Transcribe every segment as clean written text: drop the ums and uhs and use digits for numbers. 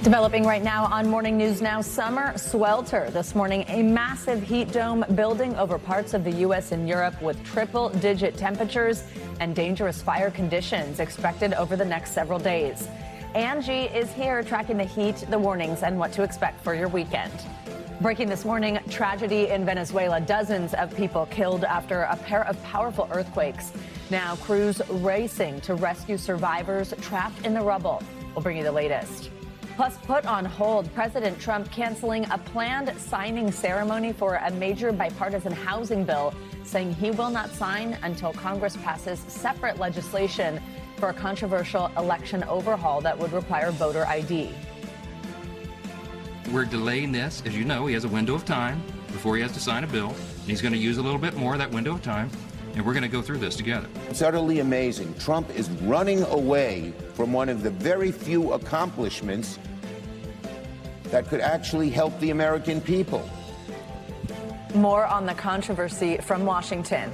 Developing right now on Morning News Now, summer swelter. This morning, a massive heat dome building over parts of the U.S. and Europe with triple-digit temperatures and dangerous fire conditions expected over the next several days. Angie is here tracking the heat, the warnings, and what to expect for your weekend. Breaking this morning, tragedy in Venezuela. Dozens of people killed after a pair of powerful earthquakes. Now, crews racing to rescue survivors trapped in the rubble. We'll bring you the latest. Plus, put on hold, President Trump canceling a planned signing ceremony for a major bipartisan housing bill, saying he will not sign until Congress passes separate legislation for a controversial election overhaul that would require voter ID. We're delaying this. As you know, he has a window of time before he has to sign a bill. He's going to use a little bit more of that window of time, and we're going to go through this together. It's utterly amazing. Trump is running away from one of the very few accomplishments that could actually help the American people. More on the controversy from Washington.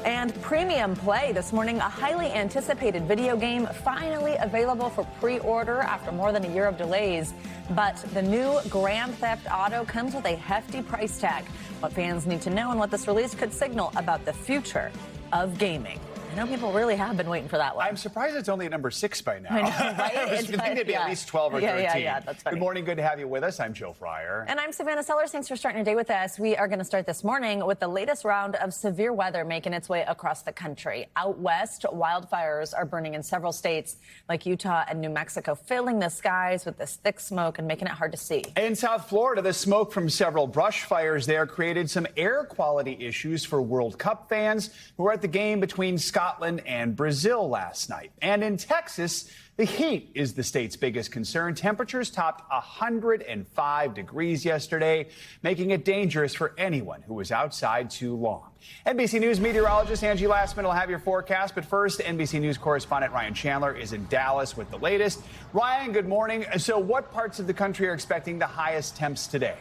And Premium Play this morning, a highly anticipated video game finally available for pre-order after more than a year of delays. But the new Grand Theft Auto comes with a hefty price tag. What fans need to know and what this release could signal about the future of gaming. I know people really have been waiting for that one. I'm surprised it's only at number 6 by now. I know, right? I was thinking it'd be at least 12 or 13. Yeah, that's funny. Good morning, good to have you with us. I'm Joe Fryer. And I'm Savannah Sellers. Thanks for starting your day with us. We are going to start this morning with the latest round of severe weather making its way across the country. Out west, wildfires are burning in several states like Utah and New Mexico, filling the skies with this thick smoke and making it hard to see. In South Florida, the smoke from several brush fires there created some air quality issues for World Cup fans who were at the game between Scotland and Brazil last night. And in Texas, the heat is the state's biggest concern. Temperatures topped 105 degrees yesterday, making it dangerous for anyone who was outside too long. NBC News meteorologist Angie Lastman will have your forecast. But first, NBC News correspondent Ryan Chandler is in Dallas with the latest. Ryan, good morning. So what parts of the country are expecting the highest temps today?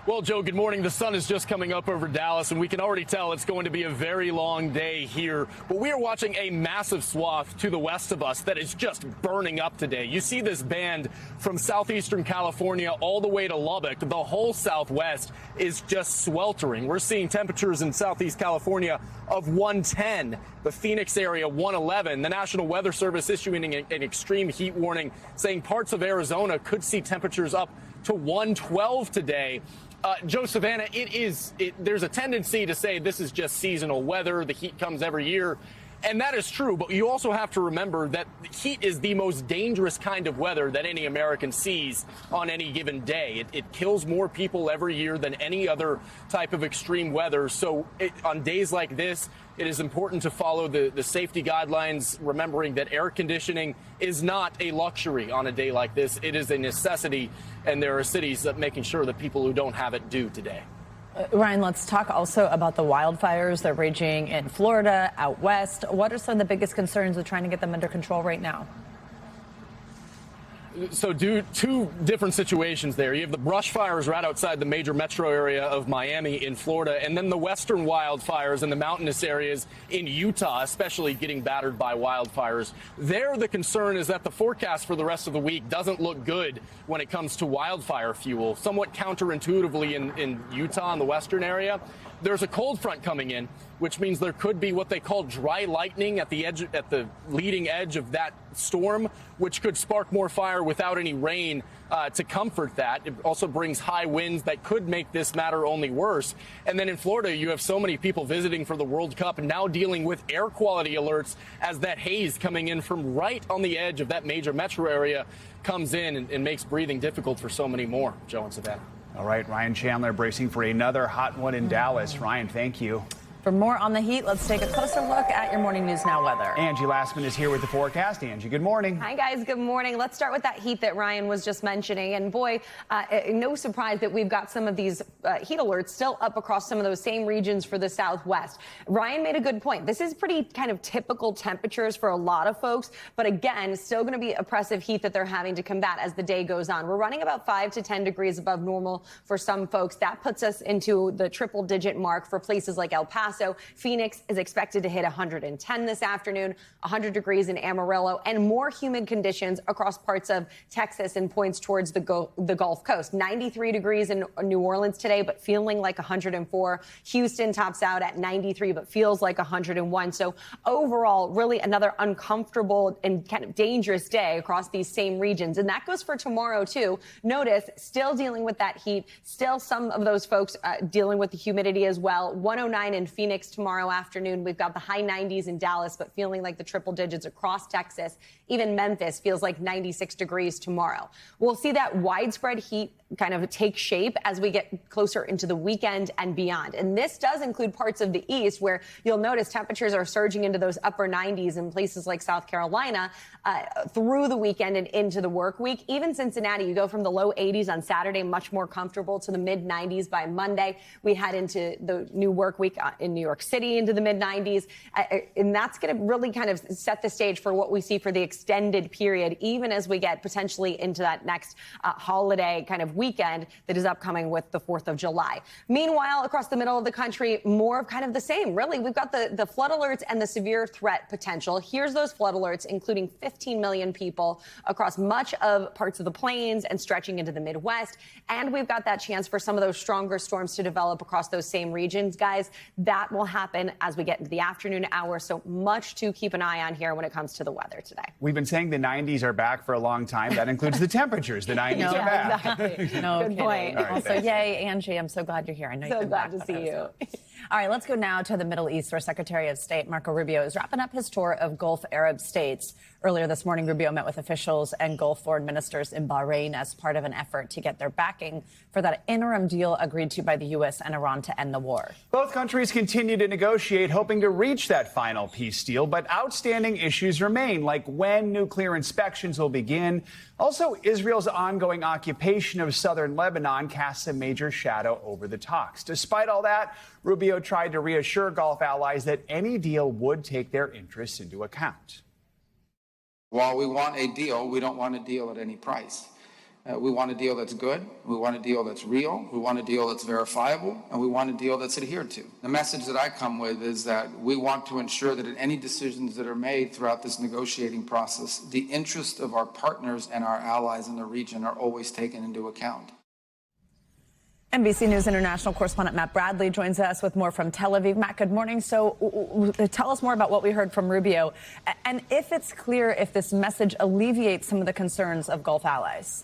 Well, Joe, good morning. The sun is just coming up over Dallas, and we can already tell it's going to be a very long day here. But we are watching a massive swath to the west of us that is just burning up today. You see this band from southeastern California all the way to Lubbock. The whole Southwest is just sweltering. We're seeing temperatures in Southeast California of 110, the Phoenix area 111. The National Weather Service issuing an extreme heat warning, saying parts of Arizona could see temperatures up to 112 today. Joe, Savannah, there's a tendency to say this is just seasonal weather. The heat comes every year. And that is true, but you also have to remember that heat is the most dangerous kind of weather that any American sees on any given day. It kills more people every year than any other type of extreme weather. So on days like this, it is important to follow the safety guidelines, remembering that air conditioning is not a luxury on a day like this. It is a necessity, and there are cities that making sure that people who don't have it do today. Ryan, let's talk also about the wildfires. They're raging in Florida, out west. What are some of the biggest concerns with trying to get them under control right now? So two different situations there. You have the brush fires right outside the major metro area of Miami in Florida, and then the western wildfires in the mountainous areas in Utah, especially getting battered by wildfires. There, the concern is that the forecast for the rest of the week doesn't look good when it comes to wildfire fuel. Somewhat counterintuitively in Utah in the western area, there's a cold front coming in, which means there could be what they call dry lightning at the leading edge of that storm, which could spark more fire without any rain to comfort that. It also brings high winds that could make this matter only worse. And then in Florida, you have so many people visiting for the World Cup and now dealing with air quality alerts as that haze coming in from right on the edge of that major metro area comes in and makes breathing difficult for so many more. Joe and Savannah. All right, Ryan Chandler bracing for another hot one in Dallas. Ryan, thank you. For more on the heat, let's take a closer look at your Morning News Now weather. Angie Lastman is here with the forecast. Angie, good morning. Hi, guys. Good morning. Let's start with that heat that Ryan was just mentioning. And boy, no surprise that we've got some of these heat alerts still up across some of those same regions for the Southwest. Ryan made a good point. This is pretty kind of typical temperatures for a lot of folks. But again, still going to be oppressive heat that they're having to combat as the day goes on. We're running about 5 to 10 degrees above normal for some folks. That puts us into the triple-digit mark for places like El Paso, Paso. Phoenix is expected to hit 110 this afternoon, 100 degrees in Amarillo, and more humid conditions across parts of Texas and points towards the Gulf Coast. 93 degrees in New Orleans today, but feeling like 104. Houston tops out at 93, but feels like 101. So overall, really another uncomfortable and kind of dangerous day across these same regions. And that goes for tomorrow, too. Notice, still dealing with that heat, still some of those folks dealing with the humidity as well. 109 in Phoenix tomorrow afternoon. We've got the high 90s in Dallas, but feeling like the triple digits across Texas. Even Memphis feels like 96 degrees tomorrow. We'll see that widespread heat kind of take shape as we get closer into the weekend and beyond. And this does include parts of the east where you'll notice temperatures are surging into those upper 90s in places like South Carolina through the weekend and into the work week. Even Cincinnati, you go from the low 80s on Saturday, much more comfortable, to the mid 90s by Monday. We head into the new work week in New York City into the mid 90s. And that's going to really kind of set the stage for what we see for the extended period, even as we get potentially into that next holiday kind of weekend that is upcoming with the 4th of July. Meanwhile, across the middle of the country, more of kind of the same. Really, we've got the flood alerts and the severe threat potential. Here's those flood alerts, including 15 million people across much of parts of the plains and stretching into the Midwest. And we've got that chance for some of those stronger storms to develop across those same regions, guys. That will happen as we get into the afternoon hours. So much to keep an eye on here when it comes to the weather today. We've been saying the 90s are back for a long time. That includes the temperatures. The 90s are back. Exactly. No Good kidding. point. Right, also, yay, Angie, I'm so glad you're here. I know So you've been glad back to see you. All right, let's go now to the Middle East, where Secretary of State Marco Rubio is wrapping up his tour of Gulf Arab states. Earlier this morning, Rubio met with officials and Gulf foreign ministers in Bahrain as part of an effort to get their backing for that interim deal agreed to by the U.S. and Iran to end the war. Both countries continue to negotiate, hoping to reach that final peace deal, but outstanding issues remain, like when nuclear inspections will begin. Also, Israel's ongoing occupation of southern Lebanon casts a major shadow over the talks. Despite all that, Rubio tried to reassure Gulf allies that any deal would take their interests into account. While we want a deal, we don't want a deal at any price. We want a deal that's good, we want a deal that's real, we want a deal that's verifiable, and we want a deal that's adhered to. The message that I come with is that we want to ensure that in any decisions that are made throughout this negotiating process, the interests of our partners and our allies in the region are always taken into account. NBC News International correspondent Matt Bradley joins us with more from Tel Aviv. Matt, good morning. So tell us more about what we heard from Rubio, and if it's clear if this message alleviates some of the concerns of Gulf allies.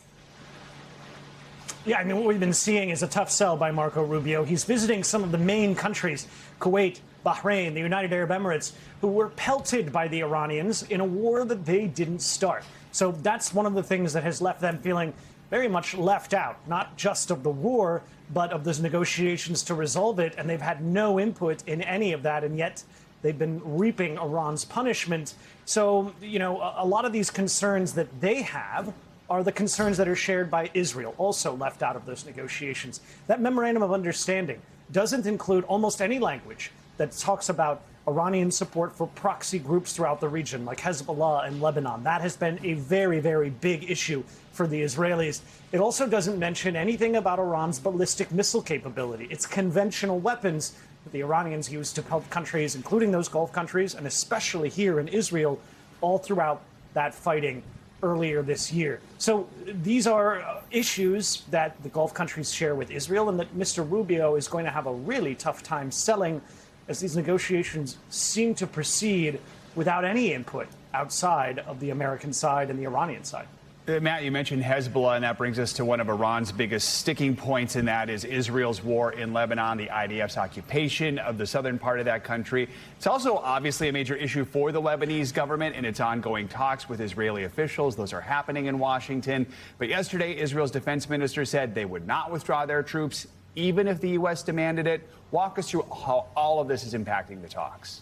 Yeah, I mean, what we've been seeing is a tough sell by Marco Rubio. He's visiting some of the main countries, Kuwait, Bahrain, the United Arab Emirates, who were pelted by the Iranians in a war that they didn't start. So that's one of the things that has left them feeling very much left out, not just of the war, but of those negotiations to resolve it. And they've had no input in any of that. And yet they've been reaping Iran's punishment. So, you know, a lot of these concerns that they have are the concerns that are shared by Israel, also left out of those negotiations. That memorandum of understanding doesn't include almost any language that talks about Iranian support for proxy groups throughout the region, like Hezbollah and Lebanon. That has been a very, very big issue for the Israelis. It also doesn't mention anything about Iran's ballistic missile capability. It's conventional weapons that the Iranians use to help countries, including those Gulf countries, and especially here in Israel, all throughout that fighting earlier this year. So these are issues that the Gulf countries share with Israel, and that Mr. Rubio is going to have a really tough time selling as these negotiations seem to proceed without any input outside of the American side and the Iranian side. Matt, you mentioned Hezbollah, and that brings us to one of Iran's biggest sticking points, and that is Israel's war in Lebanon, the IDF's occupation of the southern part of that country. It's also obviously a major issue for the Lebanese government in its ongoing talks with Israeli officials. Those are happening in Washington. But yesterday, Israel's defense minister said they would not withdraw their troops, even if the U.S. demanded it. Walk us through how all of this is impacting the talks.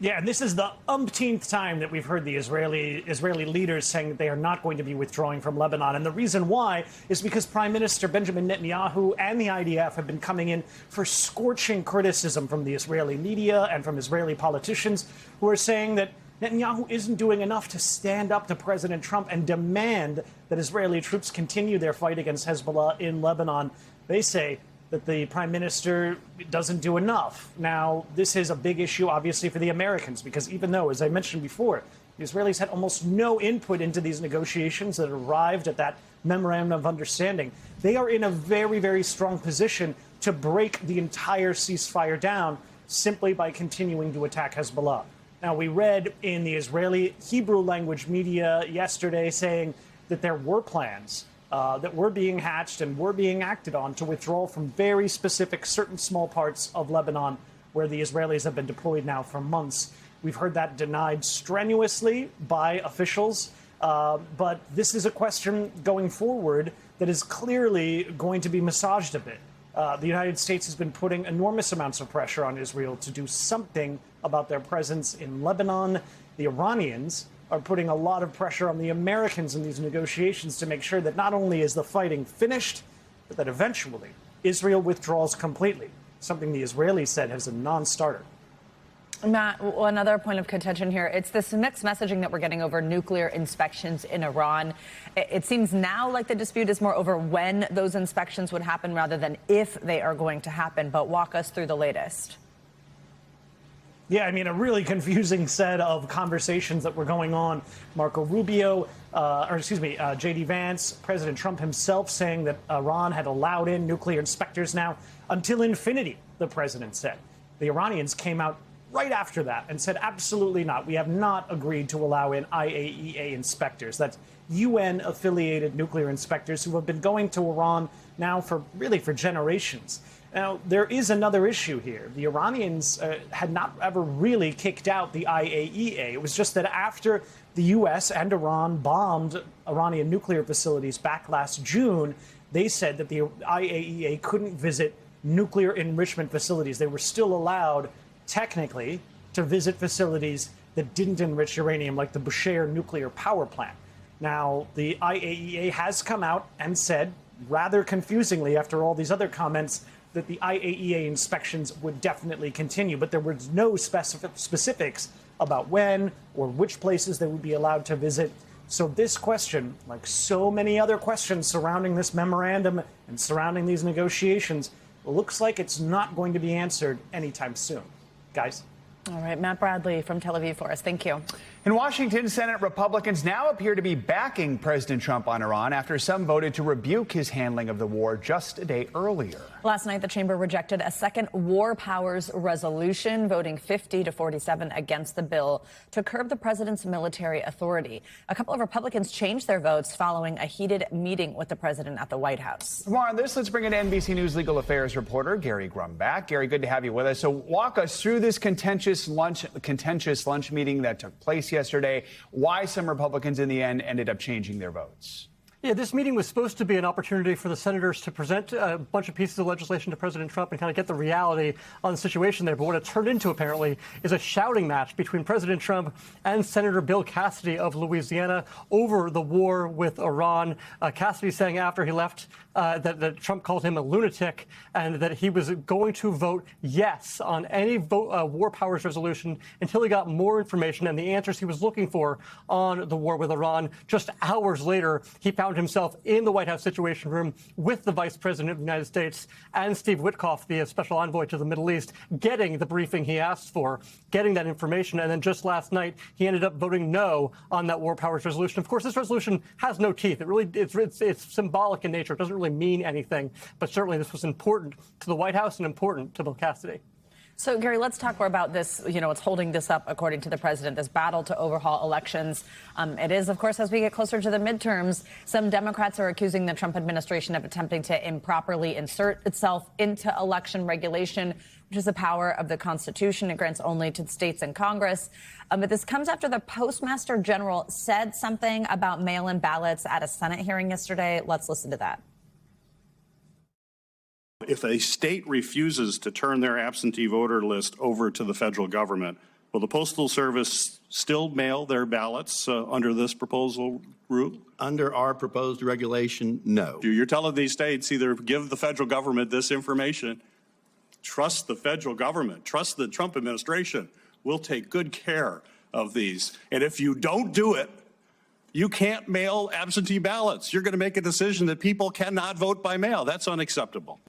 Yeah, and this is the umpteenth time that we've heard the Israeli leaders saying that they are not going to be withdrawing from Lebanon. And the reason why is because Prime Minister Benjamin Netanyahu and the IDF have been coming in for scorching criticism from the Israeli media and from Israeli politicians who are saying that Netanyahu isn't doing enough to stand up to President Trump and demand that Israeli troops continue their fight against Hezbollah in Lebanon. They say that the prime minister doesn't do enough. Now, this is a big issue, obviously, for the Americans, because even though, as I mentioned before, the Israelis had almost no input into these negotiations that arrived at that memorandum of understanding, they are in a very, very strong position to break the entire ceasefire down simply by continuing to attack Hezbollah. Now, we read in the Israeli Hebrew language media yesterday saying that there were plans that were being hatched and were being acted on to withdraw from very specific, certain small parts of Lebanon where the Israelis have been deployed now for months. We've heard that denied strenuously by officials. But this is a question going forward that is clearly going to be massaged a bit. The United States has been putting enormous amounts of pressure on Israel to do something about their presence in Lebanon. The Iranians are putting a lot of pressure on the Americans in these negotiations to make sure that not only is the fighting finished, but that eventually Israel withdraws completely, something the Israelis said is a non-starter. Matt, another point of contention here, it's this mixed messaging that we're getting over nuclear inspections in Iran. It seems now like the dispute is more over when those inspections would happen rather than if they are going to happen. But walk us through the latest. Yeah, I mean, a really confusing set of conversations that were going on. Marco Rubio, J.D. Vance, President Trump himself saying that Iran had allowed in nuclear inspectors now until infinity, the president said. The Iranians came out right after that and said, absolutely not. We have not agreed to allow in IAEA inspectors. That's UN-affiliated nuclear inspectors who have been going to Iran now for generations. Now, there is another issue here. The Iranians had not ever really kicked out the IAEA. It was just that after the U.S. and Iran bombed Iranian nuclear facilities back last June, they said that the IAEA couldn't visit nuclear enrichment facilities. They were still allowed, technically, to visit facilities that didn't enrich uranium, like the Bushehr nuclear power plant. Now, the IAEA has come out and said, rather confusingly after all these other comments, that the IAEA inspections would definitely continue, but there was no specifics about when or which places they would be allowed to visit. So this question, like so many other questions surrounding this memorandum and surrounding these negotiations, looks like it's not going to be answered anytime soon. Guys. All right, Matt Bradley from Tel Aviv for us. Thank you. In Washington, Senate Republicans now appear to be backing President Trump on Iran after some voted to rebuke his handling of the war just a day earlier. Last night, the chamber rejected a second war powers resolution, voting 50-47 against the bill to curb the president's military authority. A couple of Republicans changed their votes following a heated meeting with the president at the White House. For more on this, let's bring in NBC News legal affairs reporter Gary Grumbach. Gary, good to have you with us. So walk us through this contentious lunch meeting that took place yesterday, why some Republicans in the end ended up changing their votes. Yeah, this meeting was supposed to be an opportunity for the senators to present a bunch of pieces of legislation to President Trump and kind of get the reality on the situation there. But what it turned into, apparently, is a shouting match between President Trump and Senator Bill Cassidy of Louisiana over the war with Iran. Cassidy saying after he left that Trump called him a lunatic and that he was going to vote yes on any war powers resolution until he got more information and the answers he was looking for on the war with Iran. Just hours later, he found himself in the White House Situation Room with the Vice President of the United States and Steve Witkoff, the special envoy to the Middle East, getting the briefing he asked for, getting that information. And then just last night, he ended up voting no on that war powers resolution. Of course, this resolution has no teeth. It's symbolic in nature. It doesn't really mean anything. But certainly this was important to the White House and important to Bill Cassidy. So, Gary, let's talk more about this. You know, it's holding this up, according to the president, this battle to overhaul elections. It is, of course, as we get closer to the midterms, some Democrats are accusing the Trump administration of attempting to improperly insert itself into election regulation, which is a power of the Constitution. It grants only to the states and Congress. But this comes after the Postmaster General said something about mail-in ballots at a Senate hearing yesterday. Let's listen to that. If a state refuses to turn their absentee voter list over to the federal government, will the Postal Service still mail their ballots under this proposal rule? Under our proposed regulation, no. You're telling these states either give the federal government this information, trust the federal government, trust the Trump administration. We'll take good care of these. And if you don't do it, you can't mail absentee ballots. You're going to make a decision that people cannot vote by mail. That's unacceptable.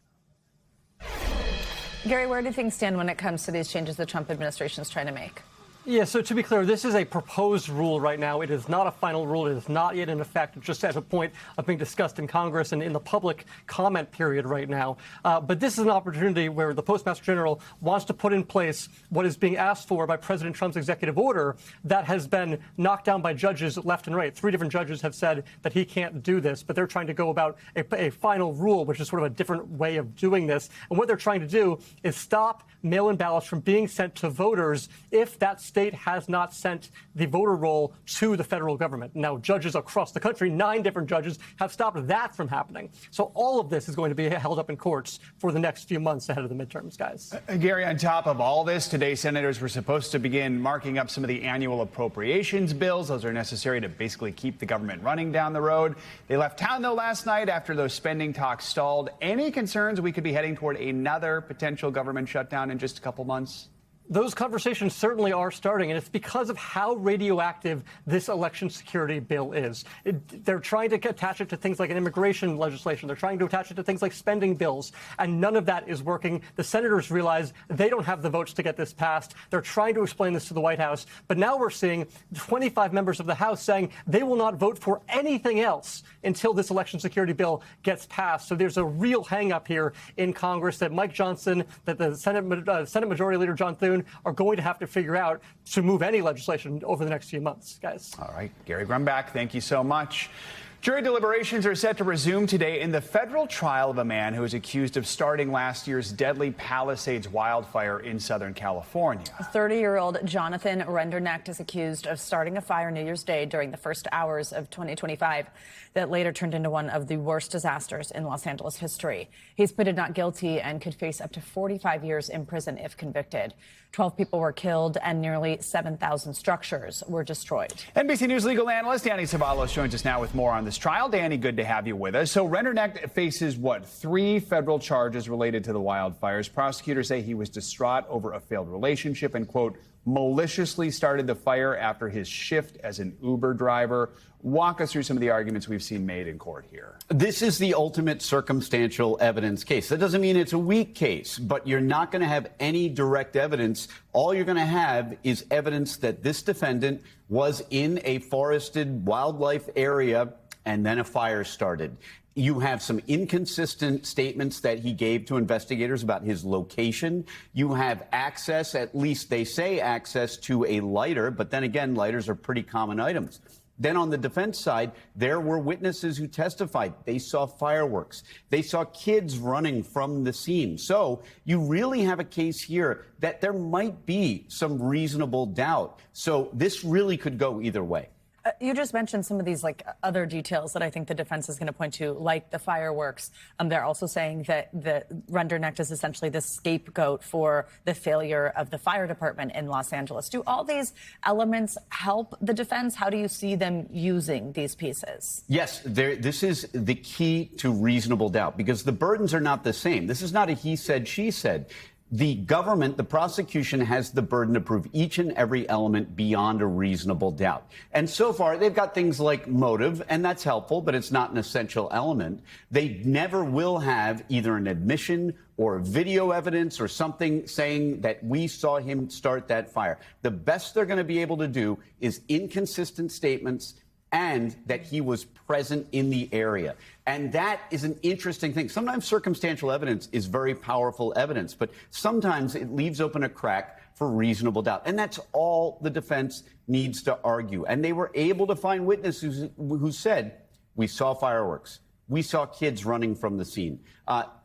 Gary, where do things stand when it comes to these changes the Trump administration is trying to make? Yeah, so to be clear, this is a proposed rule right now. It is not a final rule. It is not yet in effect, just at a point of being discussed in Congress and in the public comment period right now. But this is an opportunity where the Postmaster General wants to put in place what is being asked for by President Trump's executive order that has been knocked down by judges left and right. 3 different judges have said that he can't do this, but they're trying to go about a final rule, which is sort of a different way of doing this. And what they're trying to do is stop mail-in ballots from being sent to voters if that state has not sent the voter roll to the federal government. Now, judges across the country, 9 different judges, have stopped that from happening. So all of this is going to be held up in courts for the next few months ahead of the midterms, guys. Gary, on top of all this, today senators were supposed to begin marking up some of the annual appropriations bills. Those are necessary to basically keep the government running down the road. They left town, though, last night after those spending talks stalled. Any concerns we could be heading toward another potential government shutdown in just a couple months? Those conversations certainly are starting, and it's because of how radioactive this election security bill is. They're trying to attach it to things like an immigration legislation. They're trying to attach it to things like spending bills, and none of that is working. The senators realize they don't have the votes to get this passed. They're trying to explain this to the White House, but now we're seeing 25 members of the House saying they will not vote for anything else until this election security bill gets passed. So there's a real hang-up here in Congress that Mike Johnson, that the Senate Majority Leader John Thune are going to have to figure out to move any legislation over the next few months, guys. All right. Gary Grumbach, thank you so much. Jury deliberations are set to resume today in the federal trial of a man who is accused of starting last year's deadly Palisades wildfire in Southern California. 30-year-old Jonathan Rendernecht is accused of starting a fire New Year's Day during the first hours of 2025 that later turned into one of the worst disasters in Los Angeles history. He's pleaded not guilty and could face up to 45 years in prison if convicted. 12 people were killed and nearly 7,000 structures were destroyed. NBC News legal analyst Danny Savalos joins us now with more on this trial. Danny, good to have you with us. So Rendernecht faces, 3 federal charges related to the wildfires. Prosecutors say he was distraught over a failed relationship and, quote, maliciously started the fire after his shift as an Uber driver. Walk us through some of the arguments we've seen made in court here. This is the ultimate circumstantial evidence case. That doesn't mean it's a weak case, but you're not going to have any direct evidence. All you're going to have is evidence that this defendant was in a forested wildlife area and then a fire started. You have some inconsistent statements that he gave to investigators about his location. You have access, at least they say access, to a lighter, but then again, lighters are pretty common items. Then on the defense side, there were witnesses who testified. They saw fireworks. They saw kids running from the scene. So you really have a case here that there might be some reasonable doubt. So this really could go either way. You just mentioned some of these other details that I think the defense is going to point to, like the fireworks. They're also saying that Rendernecht is essentially the scapegoat for the failure of the fire department in Los Angeles. Do all these elements help the defense? How do you see them using these pieces? Yes, this is the key to reasonable doubt, because the burdens are not the same. This is not a he said, she said. The government, the prosecution, has the burden to prove each and every element beyond a reasonable doubt. And so far, they've got things like motive, and that's helpful, but it's not an essential element. They never will have either an admission or video evidence or something saying that we saw him start that fire. The best they're going to be able to do is inconsistent statements and that he was present in the area. And that is an interesting thing. Sometimes circumstantial evidence is very powerful evidence, but sometimes it leaves open a crack for reasonable doubt. And that's all the defense needs to argue. And they were able to find witnesses who said, we saw fireworks. We saw kids running from the scene.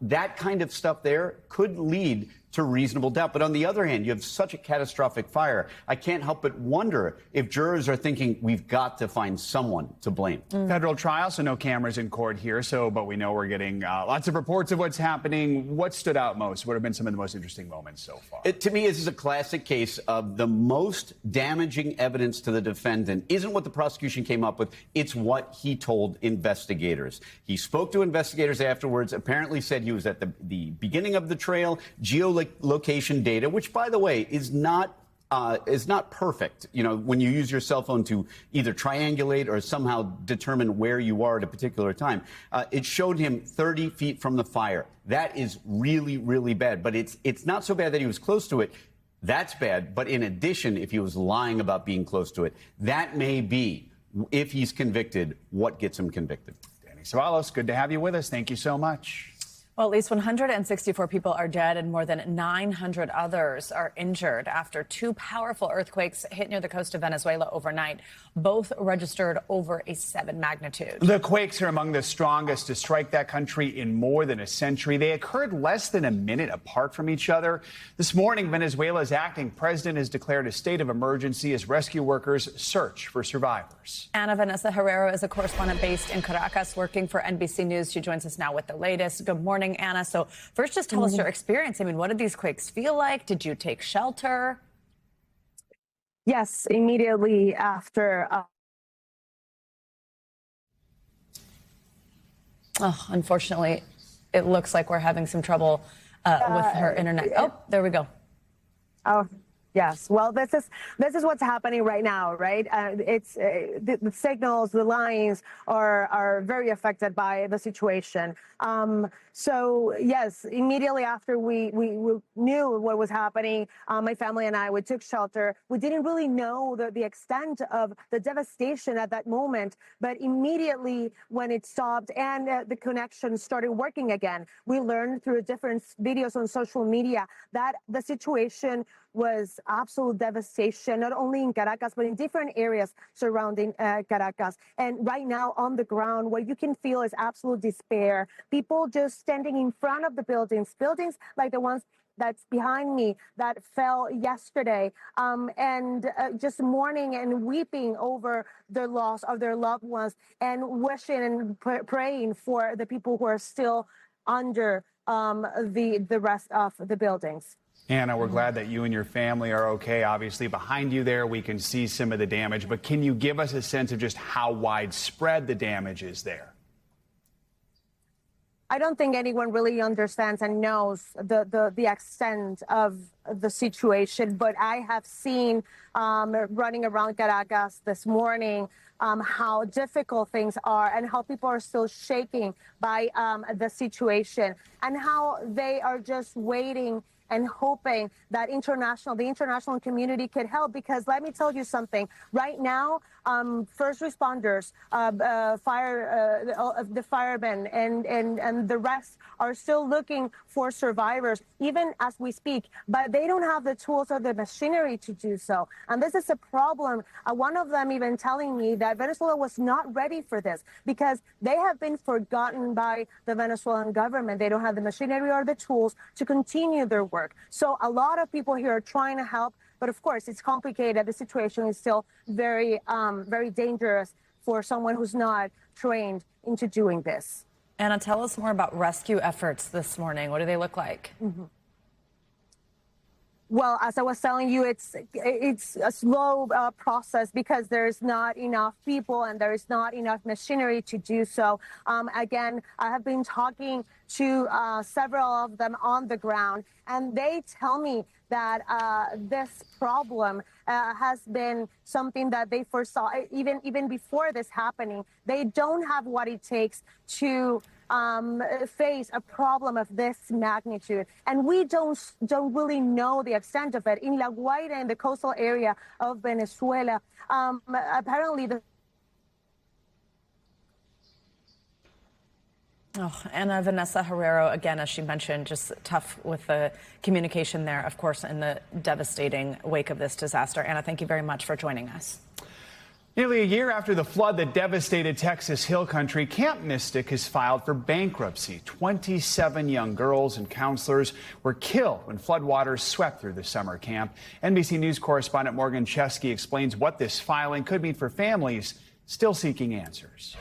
That kind of stuff there could lead to reasonable doubt. But on the other hand, you have such a catastrophic fire. I can't help but wonder if jurors are thinking we've got to find someone to blame. Federal trial, so no cameras in court here. But we know we're getting lots of reports of what's happening. What stood out most? What have been some of the most interesting moments so far? To me, this is a classic case of the most damaging evidence to the defendant isn't what the prosecution came up with. It's what he told investigators. He spoke to investigators afterwards, apparently said he was at the beginning of the trail, geolocation data, which, by the way, is not is not perfect. You know, when you use your cell phone to either triangulate or somehow determine where you are at a particular time, it showed him 30 feet from the fire. That is really, really bad. But it's not so bad that he was close to it. That's bad. But in addition, if he was lying about being close to it, that may be, if he's convicted, what gets him convicted. Danny Ceballos, good to have you with us. Thank you so much. Well, at least 164 people are dead and more than 900 others are injured after two powerful earthquakes hit near the coast of Venezuela overnight. Both registered over a 7 magnitude. The quakes are among the strongest to strike that country in more than a century. They occurred less than a minute apart from each other. This morning, Venezuela's acting president has declared a state of emergency as rescue workers search for survivors. Ana Vanessa Herrero is a correspondent based in Caracas working for NBC News. She joins us now with the latest. Good morning, Anna. So first, just tell us your experience. I mean, what did these quakes feel like? Did you take shelter? Yes, immediately after. Unfortunately, it looks like we're having some trouble with her internet. Oh, there we go. Oh, yes. Well, this is what's happening right now, right? It's the signals, the lines are very affected by the situation. So yes, immediately after we knew what was happening, my family and I, we took shelter. We didn't really know the extent of the devastation at that moment, but immediately when it stopped and the connection started working again, we learned through different videos on social media that the situation was absolute devastation, not only in Caracas, but in different areas surrounding Caracas. And right now on the ground, what you can feel is absolute despair. People just standing in front of the buildings like the ones that's behind me that fell yesterday, and just mourning and weeping over the loss of their loved ones and wishing and praying for the people who are still under the rest of the buildings. Anna, we're glad that you and your family are okay. Obviously, behind you there, we can see some of the damage, but can you give us a sense of just how widespread the damage is there? I don't think anyone really understands and knows the extent of the situation, but I have seen running around Caracas this morning how difficult things are and how people are still shaking by the situation and how they are just waiting and hoping that the international community could help. Because let me tell you something, right now, first responders, the firemen and the rest are still looking for survivors, even as we speak, but they don't have the tools or the machinery to do so. And this is a problem. One of them even telling me that Venezuela was not ready for this because they have been forgotten by the Venezuelan government. They don't have the machinery or the tools to continue their work. So a lot of people here are trying to help, but of course it's complicated. The situation is still very, very dangerous for someone who's not trained into doing this. Anna, tell us more about rescue efforts this morning. What do they look like? Mm-hmm. Well, as I was telling you, it's a slow process because there's not enough people and there is not enough machinery to do so. Again, I have been talking to several of them on the ground, and they tell me that this problem has been something that they foresaw even before this happening. They don't have what it takes to face a problem of this magnitude, and we don't really know the extent of it. In La Guaira, in the coastal area of Venezuela, apparently Ana Vanessa Herrero, again, as she mentioned, just tough with the communication there, of course, in the devastating wake of this disaster. Anna, thank you very much for joining us. Nearly a year after the flood that devastated Texas Hill Country, Camp Mystic has filed for bankruptcy. 27 young girls and counselors were killed when floodwaters swept through the summer camp. NBC News correspondent Morgan Chesky explains what this filing could mean for families still seeking answers.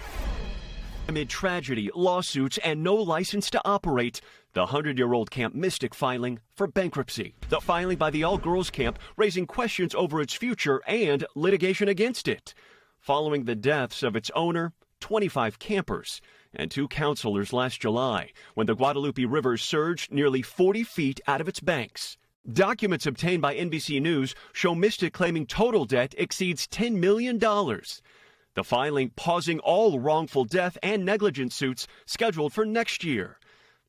Amid tragedy, lawsuits, and no license to operate, the 100-year-old Camp Mystic filing for bankruptcy. The filing by the all-girls camp raising questions over its future and litigation against it, following the deaths of its owner, 25 campers, and 2 counselors last July when the Guadalupe River surged nearly 40 feet out of its banks. Documents obtained by NBC News show Mystic claiming total debt exceeds $10 million. The filing pausing all wrongful death and negligence suits scheduled for next year.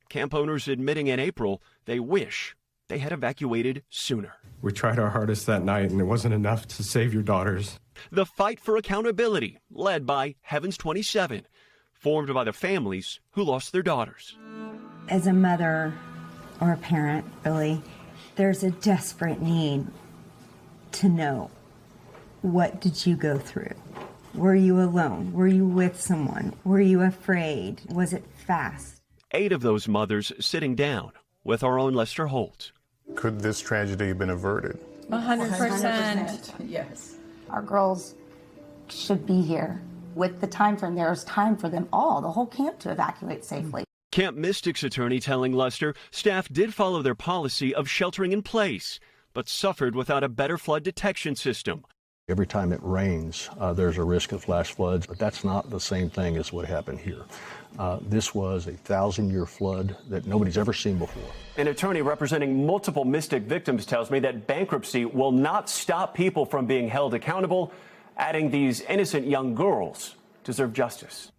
Camp owners admitting in April they wish they had evacuated sooner. We tried our hardest that night, and it wasn't enough to save your daughters. The fight for accountability, led by Heavens 27, formed by the families who lost their daughters. As a mother or a parent, really, there's a desperate need to know, what did you go through? Were you alone? Were you with someone? Were you afraid? Was it fast? 8 of those mothers sitting down with our own Lester Holt. Could this tragedy have been averted? 100%. Yes. Our girls should be here with the time frame. There's time for them all, the whole camp, to evacuate safely. Camp Mystic's attorney telling Lester staff did follow their policy of sheltering in place, but suffered without a better flood detection system. Every time it rains, there's a risk of flash floods, but that's not the same thing as what happened here. This was a 1,000-year flood that nobody's ever seen before. An attorney representing multiple Mystic victims tells me that bankruptcy will not stop people from being held accountable, adding these innocent young girls deserve justice.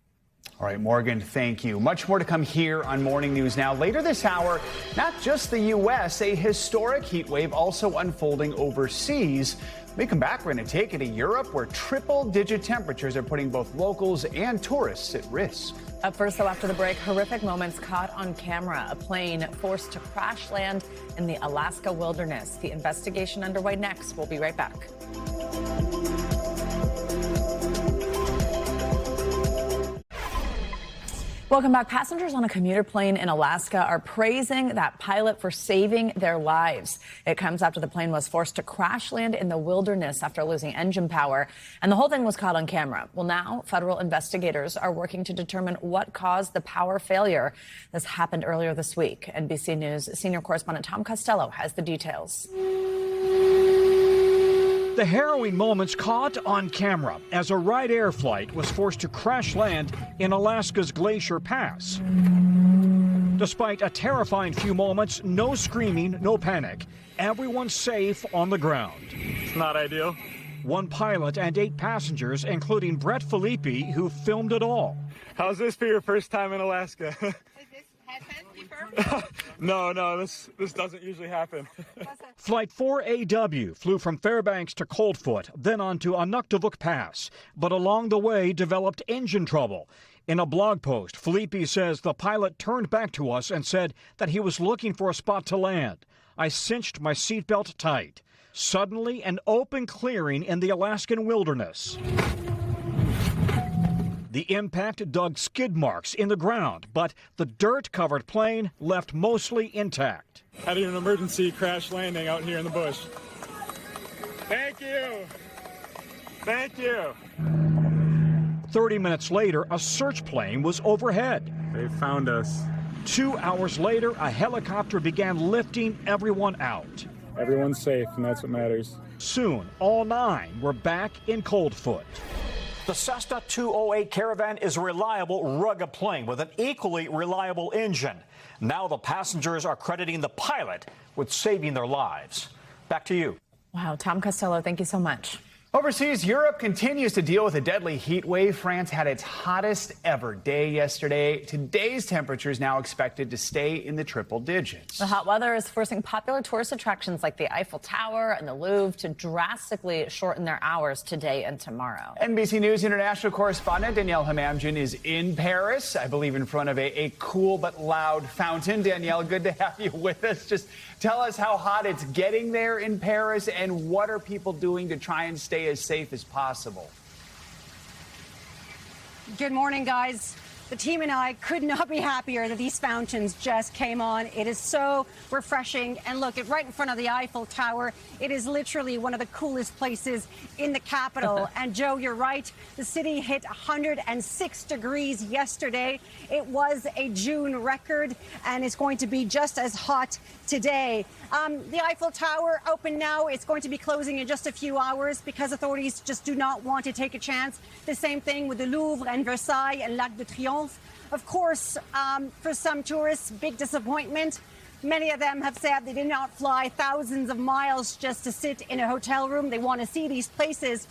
All right, Morgan, thank you. Much more to come here on Morning News Now. Later this hour, not just the U.S., a historic heat wave also unfolding overseas. When we come back, we're going to take it to Europe, where triple-digit temperatures are putting both locals and tourists at risk. Up first, though, after the break, horrific moments caught on camera. A plane forced to crash land in the Alaska wilderness. The investigation underway next. We'll be right back. Welcome back. Passengers on a commuter plane in Alaska are praising that pilot for saving their lives. It comes after the plane was forced to crash land in the wilderness after losing engine power, and the whole thing was caught on camera. Well, now federal investigators are working to determine what caused the power failure. This happened earlier this week. NBC News senior correspondent Tom Costello has the details. The harrowing moments caught on camera as a Ride Air flight was forced to crash land in Alaska's Glacier Pass. Despite a terrifying few moments, no screaming, no panic. Everyone's safe on the ground. It's not ideal. One pilot and 8 passengers, including Brett Filippi, who filmed it all. How's this for your first time in Alaska? No, this doesn't usually happen. Flight 4AW flew from Fairbanks to Coldfoot, then on to Inuktitut Pass, but along the way developed engine trouble. In a blog post, Filippi says the pilot turned back to us and said that he was looking for a spot to land. I cinched my seatbelt tight. Suddenly, an open clearing in the Alaskan wilderness. The impact dug skid marks in the ground, but the dirt-covered plane left mostly intact. Had an emergency crash landing out here in the bush. Thank you. Thank you. 30 minutes later, a search plane was overhead. They found us. 2 hours later, a helicopter began lifting everyone out. Everyone's safe, and that's what matters. Soon, all 9 were back in Coldfoot. The Cessna 208 Caravan is a reliable, rugged plane with an equally reliable engine. Now the passengers are crediting the pilot with saving their lives. Back to you. Wow, Tom Costello, thank you so much. Overseas, Europe continues to deal with a deadly heat wave. France had its hottest ever day yesterday. Today's temperature is now expected to stay in the triple digits. The hot weather is forcing popular tourist attractions like the Eiffel Tower and the Louvre to drastically shorten their hours today and tomorrow. NBC News international correspondent Danielle Hamamdjian is in Paris, I believe in front of a cool but loud fountain. Danielle, good to have you with us. Just tell us how hot it's getting there in Paris and what are people doing to try and stay as safe as possible. Good morning, guys. The team and I could not be happier that these fountains just came on. It is so refreshing. And look, right in front of the Eiffel Tower, it is literally one of the coolest places in the capital. And Joe, you're right. The city hit 106 degrees yesterday. It was a June record, and it's going to be just as hot today. The Eiffel Tower open now. It's going to be closing in just a few hours because authorities just do not want to take a chance. The same thing with the Louvre and Versailles and L'Arc de Triomphe. Of course, for some tourists, big disappointment. Many of them have said they did not fly thousands of miles just to sit in a hotel room. They want to see these places.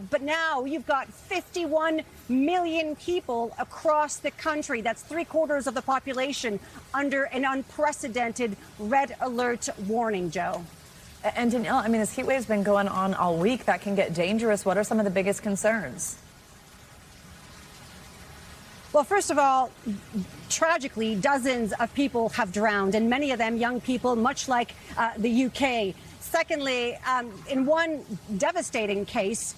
But now you've got 51 million people across the country. That's 3/4 of the population under an unprecedented red alert warning, Joe. And Danielle, I mean, this heat wave's been going on all week. That can get dangerous. What are some of the biggest concerns? Well, first of all, tragically, dozens of people have drowned, and many of them young people, much like the UK. Secondly, in one devastating case,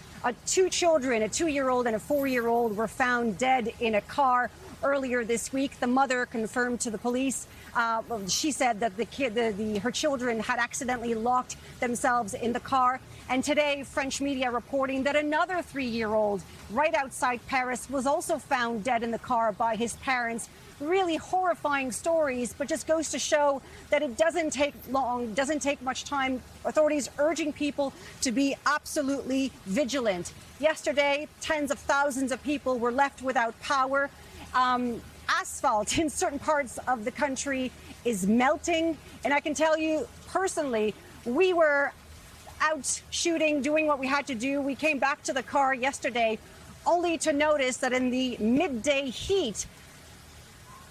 2 children, a 2-year-old and a 4-year-old, were found dead in a car earlier this week. The mother confirmed to the police. She said that her children had accidentally locked themselves in the car. And today, French media reporting that another 3-year-old right outside Paris was also found dead in the car by his parents. Really horrifying stories, but just goes to show that it doesn't take long, doesn't take much time. Authorities urging people to be absolutely vigilant. Yesterday, tens of thousands of people were left without power. Asphalt in certain parts of the country is melting. And I can tell you personally, we were out shooting, doing what we had to do. We came back to the car yesterday only to notice that in the midday heat,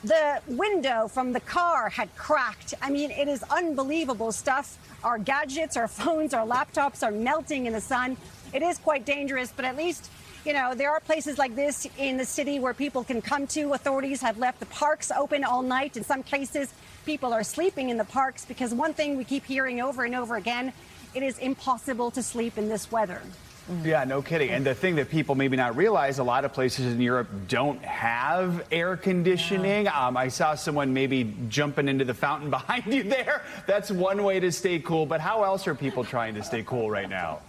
the window from the car had cracked. I mean, it is unbelievable stuff. Our gadgets, our phones, our laptops are melting in the sun. It is quite dangerous, but at least, you know, there are places like this in the city where people can come to. Authorities have left the parks open all night. In some cases, people are sleeping in the parks because one thing we keep hearing over and over again, it is impossible to sleep in this weather. Yeah, no kidding. And the thing that people maybe not realize, a lot of places in Europe don't have air conditioning. I saw someone maybe jumping into the fountain behind you there. That's one way to stay cool. But how else are people trying to stay cool right now?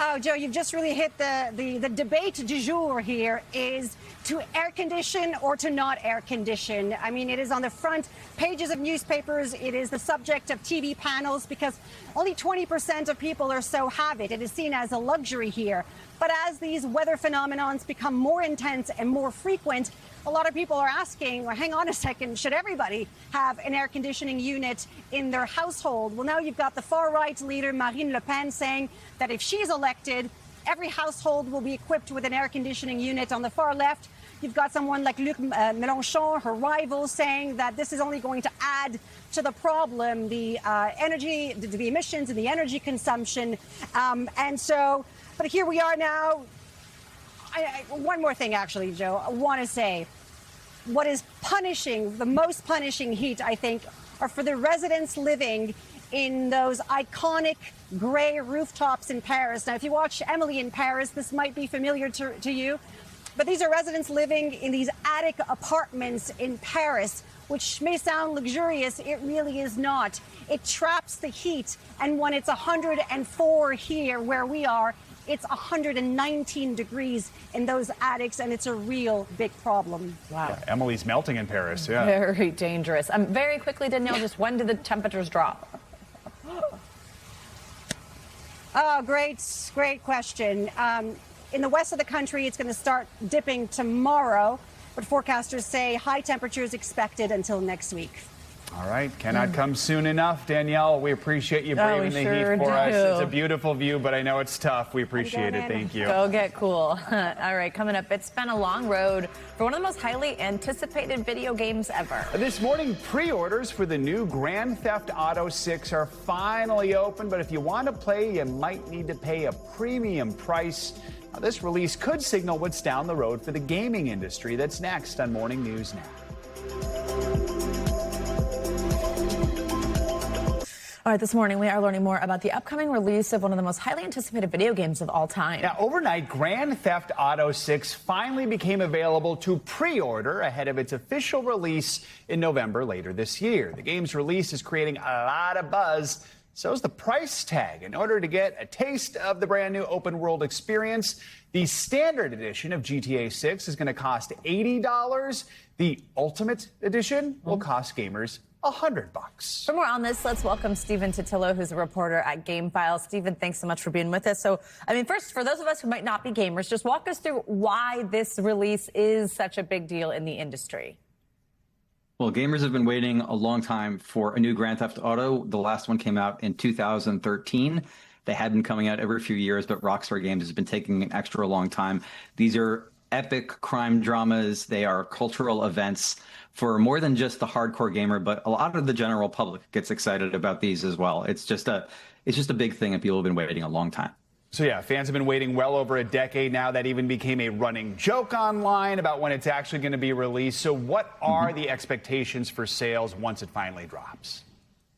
Oh, Joe, you've just really hit the debate du jour here is to air condition or to not air condition. I mean, it is on the front pages of newspapers. It is the subject of TV panels because only 20% of people or so have it. It is seen as a luxury here. But as these weather phenomenons become more intense and more frequent, a lot of people are asking, well, hang on a second, should everybody have an air conditioning unit in their household? Well, now you've got the far-right leader, Marine Le Pen, saying that if she's elected, every household will be equipped with an air conditioning unit. On the far left, you've got someone like Luc Mélenchon, her rival, saying that this is only going to add to the problem, the energy, the emissions and the energy consumption. But here we are now. One more thing, actually, Joe, I want to say what is punishing, the most punishing heat, I think, are for the residents living in those iconic gray rooftops in Paris. Now, if you watch Emily in Paris, this might be familiar to you, but these are residents living in these attic apartments in Paris, which may sound luxurious. It really is not. It traps the heat. And when it's 104 here where we are, it's 119 degrees in those attics, and it's a real big problem. Wow. Yeah, Emily's melting in Paris, yeah. Very dangerous. Very quickly, Danielle, just when do the temperatures drop? Oh, great question. In the west of the country, it's going to start dipping tomorrow, but forecasters say high temperatures expected until next week. All right, cannot come soon enough. Danielle, we appreciate you braving the heat for us. It's a beautiful view, but I know it's tough. We appreciate it. Thank you. Go get cool. All right, coming up, it's been a long road for one of the most highly anticipated video games ever. This morning, pre-orders for the new Grand Theft Auto 6 are finally open, but if you want to play, you might need to pay a premium price. Now, this release could signal what's down the road for the gaming industry. That's next on Morning News Now. All right, this morning we are learning more about the upcoming release of one of the most highly anticipated video games of all time. Now, overnight, Grand Theft Auto 6 finally became available to pre-order ahead of its official release in November later this year. The game's release is creating a lot of buzz. So is the price tag. In order to get a taste of the brand new open world experience, the standard edition of GTA 6 is going to cost $80. The Ultimate Edition will cost gamers $100. For more on this, let's welcome Stephen Totillo, who's a reporter at GameFile. Stephen, thanks so much for being with us. So, I mean, first, for those of us who might not be gamers, just walk us through why this release is such a big deal in the industry. Well, gamers have been waiting a long time for a new Grand Theft Auto. The last one came out in 2013. They had been coming out every few years, but Rockstar Games has been taking an extra long time. These are epic crime dramas. They are cultural events for more than just the hardcore gamer, but a lot of the general public gets excited about these as well. It's just a big thing, and people have been waiting a long time. So yeah, fans have been waiting well over a decade now. That even became a running joke online about when it's actually going to be released. So what are the expectations for sales once it finally drops?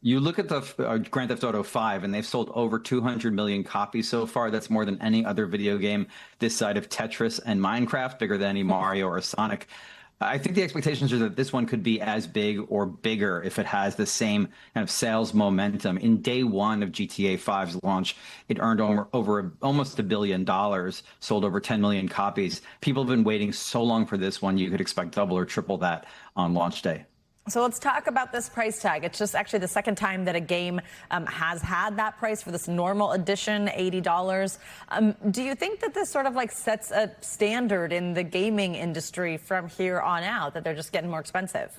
You look at the Grand Theft Auto 5, and they've sold over 200 million copies so far. That's more than any other video game this side of Tetris and Minecraft, bigger than any Mario or Sonic. I think the expectations are that this one could be as big or bigger if it has the same kind of sales momentum. In day one of GTA 5's launch, it earned over almost $1 billion, sold over 10 million copies. People have been waiting so long for this one, you could expect double or triple that on launch day. So let's talk about this price tag. It's just actually the second time that a game has had that price for this normal edition, $80. Do you think that this sort of like sets a standard in the gaming industry from here on out, that they're just getting more expensive?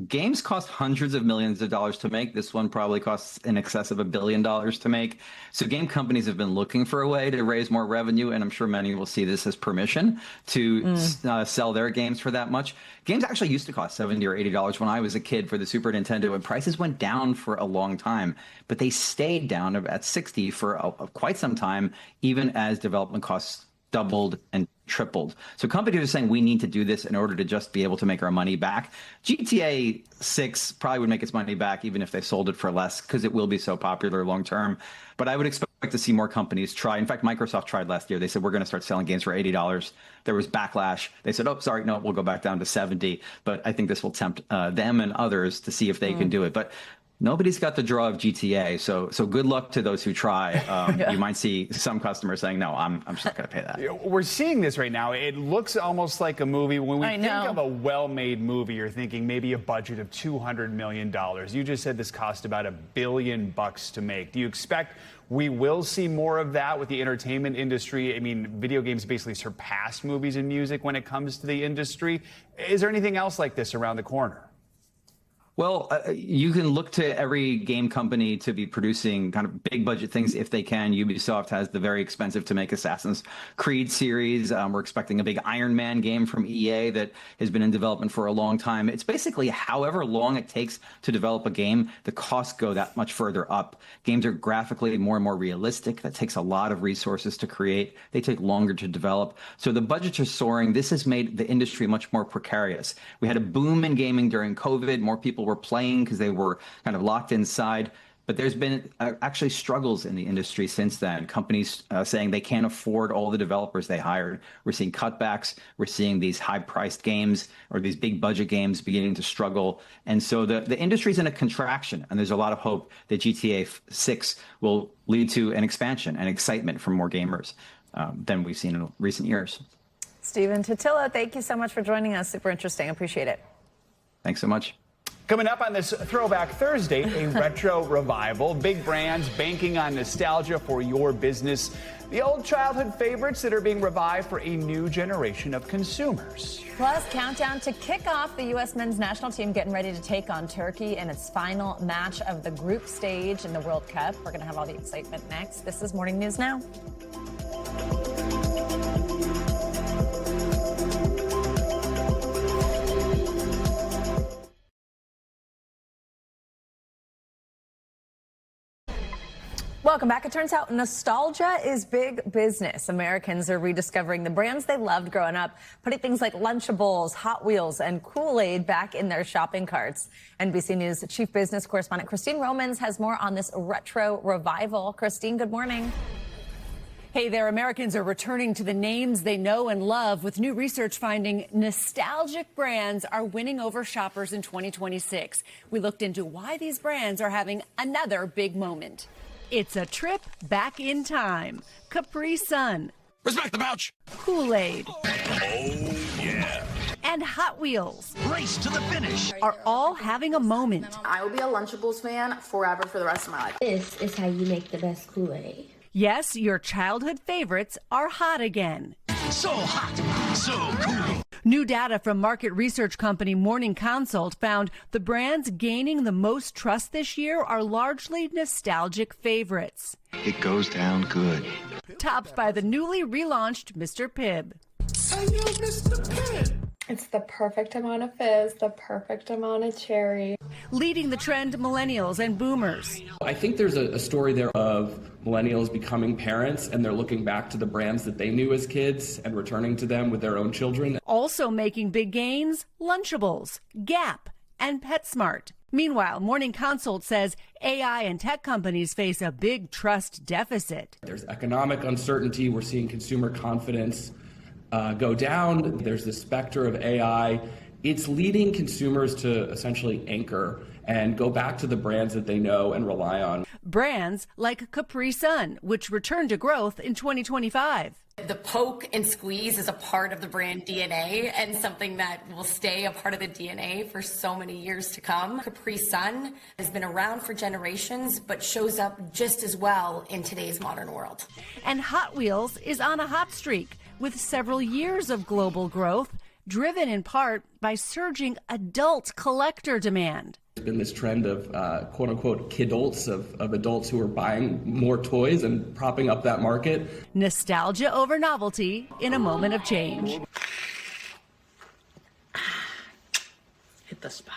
Games cost hundreds of millions of dollars to make. This one probably costs in excess of $1 billion to make. So game companies have been looking for a way to raise more revenue, and I'm sure many will see this as permission to sell their games for that much. Games actually used to cost $70 or $80 when I was a kid for the Super Nintendo, and prices went down for a long time, but they stayed down at $60 for quite some time, even as development costs doubled and tripled. So companies are saying we need to do this in order to just be able to make our money back. GTA 6 probably would make its money back even if they sold it for less, because it will be so popular long term. But I would expect to see more companies try. In fact, Microsoft tried last year. They said, we're going to start selling games for $80. There was backlash. They said, oh, sorry, no, we'll go back down to 70. But I think this will tempt them and others to see if they can do it. But nobody's got the draw of GTA, so good luck to those who try. You might see some customers saying, no, I'm just not going to pay that. We're seeing this right now. It looks almost like a movie. When we think of a well-made movie, you're thinking maybe a budget of $200 million. You just said this cost about $1 billion to make. Do you expect we will see more of that with the entertainment industry? I mean, video games basically surpass movies and music when it comes to the industry. Is there anything else like this around the corner? Well, you can look to every game company to be producing kind of big budget things if they can. Ubisoft has the very expensive to make Assassin's Creed series. We're expecting a big Iron Man game from EA that has been in development for a long time. It's basically however long it takes to develop a game, the costs go that much further up. Games are graphically more and more realistic. That takes a lot of resources to create. They take longer to develop. So the budgets are soaring. This has made the industry much more precarious. We had a boom in gaming during COVID. More people were playing because they were kind of locked inside. But there's been actually struggles in the industry since then. Companies saying they can't afford all the developers they hired. We're seeing cutbacks. We're seeing these high-priced games or these big-budget games beginning to struggle. And so the industry's in a contraction, and there's a lot of hope that GTA 6 will lead to an expansion and excitement from more gamers than we've seen in recent years. Stephen Totilo, thank you so much for joining us. Super interesting. Appreciate it. Thanks so much. Coming up on this Throwback Thursday, a retro revival. Big brands banking on nostalgia for your business. The old childhood favorites that are being revived for a new generation of consumers. Plus, countdown to kick off the U.S. men's national team getting ready to take on Turkey in its final match of the group stage in the World Cup. We're going to have all the excitement next. This is Morning News Now. Welcome back. It turns out nostalgia is big business. Americans are rediscovering the brands they loved growing up, putting things like Lunchables, Hot Wheels, and Kool-Aid back in their shopping carts. NBC News chief business correspondent Christine Romans has more on this retro revival. Christine, good morning. Hey there, Americans are returning to the names they know and love, with new research finding nostalgic brands are winning over shoppers in 2026. We looked into why these brands are having another big moment. It's a trip back in time. Capri Sun. Respect the pouch. Kool-Aid. Oh, yeah. And Hot Wheels. Race to the finish. Are all having a moment. I will be a Lunchables fan forever for the rest of my life. This is how you make the best Kool-Aid. Yes, your childhood favorites are hot again. So hot, so cool. New data from market research company Morning Consult found the brands gaining the most trust this year are largely nostalgic favorites. It goes down good. Topped by the newly relaunched Mr. Pibb. It's the perfect amount of fizz, the perfect amount of cherry. Leading the trend, millennials and boomers. I think there's a story there of millennials becoming parents, and they're looking back to the brands that they knew as kids and returning to them with their own children. Also making big gains, Lunchables, Gap, and PetSmart. Meanwhile, Morning Consult says AI and tech companies face a big trust deficit. There's economic uncertainty. We're seeing consumer confidence go down. There's the specter of AI. It's leading consumers to essentially anchor and go back to the brands that they know and rely on. Brands like Capri Sun, which returned to growth in 2025. The poke and squeeze is a part of the brand DNA and something that will stay a part of the DNA for so many years to come. Capri Sun has been around for generations, but shows up just as well in today's modern world. And Hot Wheels is on a hot streak with several years of global growth, driven in part by surging adult collector demand. There's been this trend of quote unquote kidults, of adults who are buying more toys and propping up that market. Nostalgia over novelty in a moment of change. Hit the spot.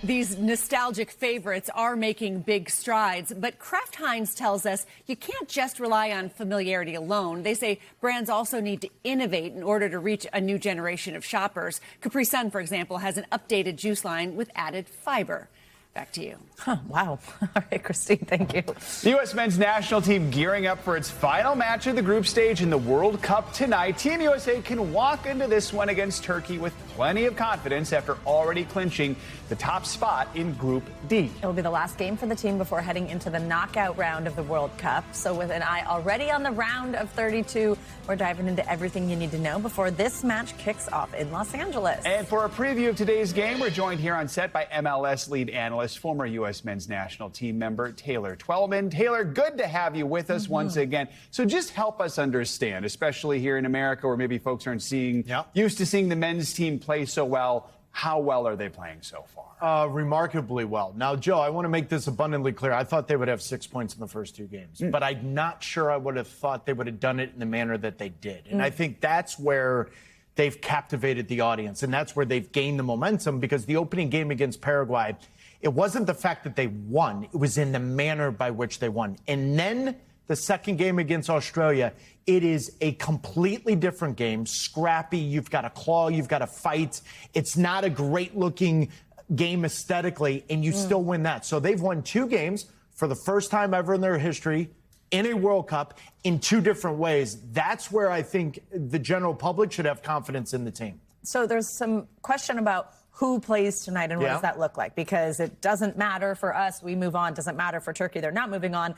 These nostalgic favorites are making big strides, but Kraft Heinz tells us you can't just rely on familiarity alone. They say brands also need to innovate in order to reach a new generation of shoppers. Capri Sun, for example, has an updated juice line with added fiber. Back to you. Wow. All right, Christine, thank you. The U.S. men's national team gearing up for its final match of the group stage in the World Cup tonight. Team USA can walk into this one against Turkey with plenty of confidence after already clinching the top spot in Group D. It will be the last game for the team before heading into the knockout round of the World Cup. So with an eye already on the round of 32, we're diving into everything you need to know before this match kicks off in Los Angeles. And for a preview of today's game, we're joined here on set by MLS lead analyst, former U.S. men's national team member Taylor Twellman. Taylor, good to have you with us once again. So just help us understand, especially here in America where maybe folks aren't used to seeing the men's team play so well. How well are they playing so far? Remarkably well. Now, Joe, I want to make this abundantly clear. I thought they would have 6 points in the first two games, but I'm not sure I would have thought they would have done it in the manner that they did. And I think that's where they've captivated the audience, and that's where they've gained the momentum, because the opening game against Paraguay, it wasn't the fact that they won. It was in the manner by which they won. And then the second game against Australia, it is a completely different game. Scrappy, you've got to claw, you've got to fight. It's not a great-looking game aesthetically, and you still win that. So they've won two games for the first time ever in their history in a World Cup in two different ways. That's where I think the general public should have confidence in the team. So there's some question about who plays tonight and what does that look like? Because it doesn't matter for us. We move on. Doesn't matter for Turkey. They're not moving on.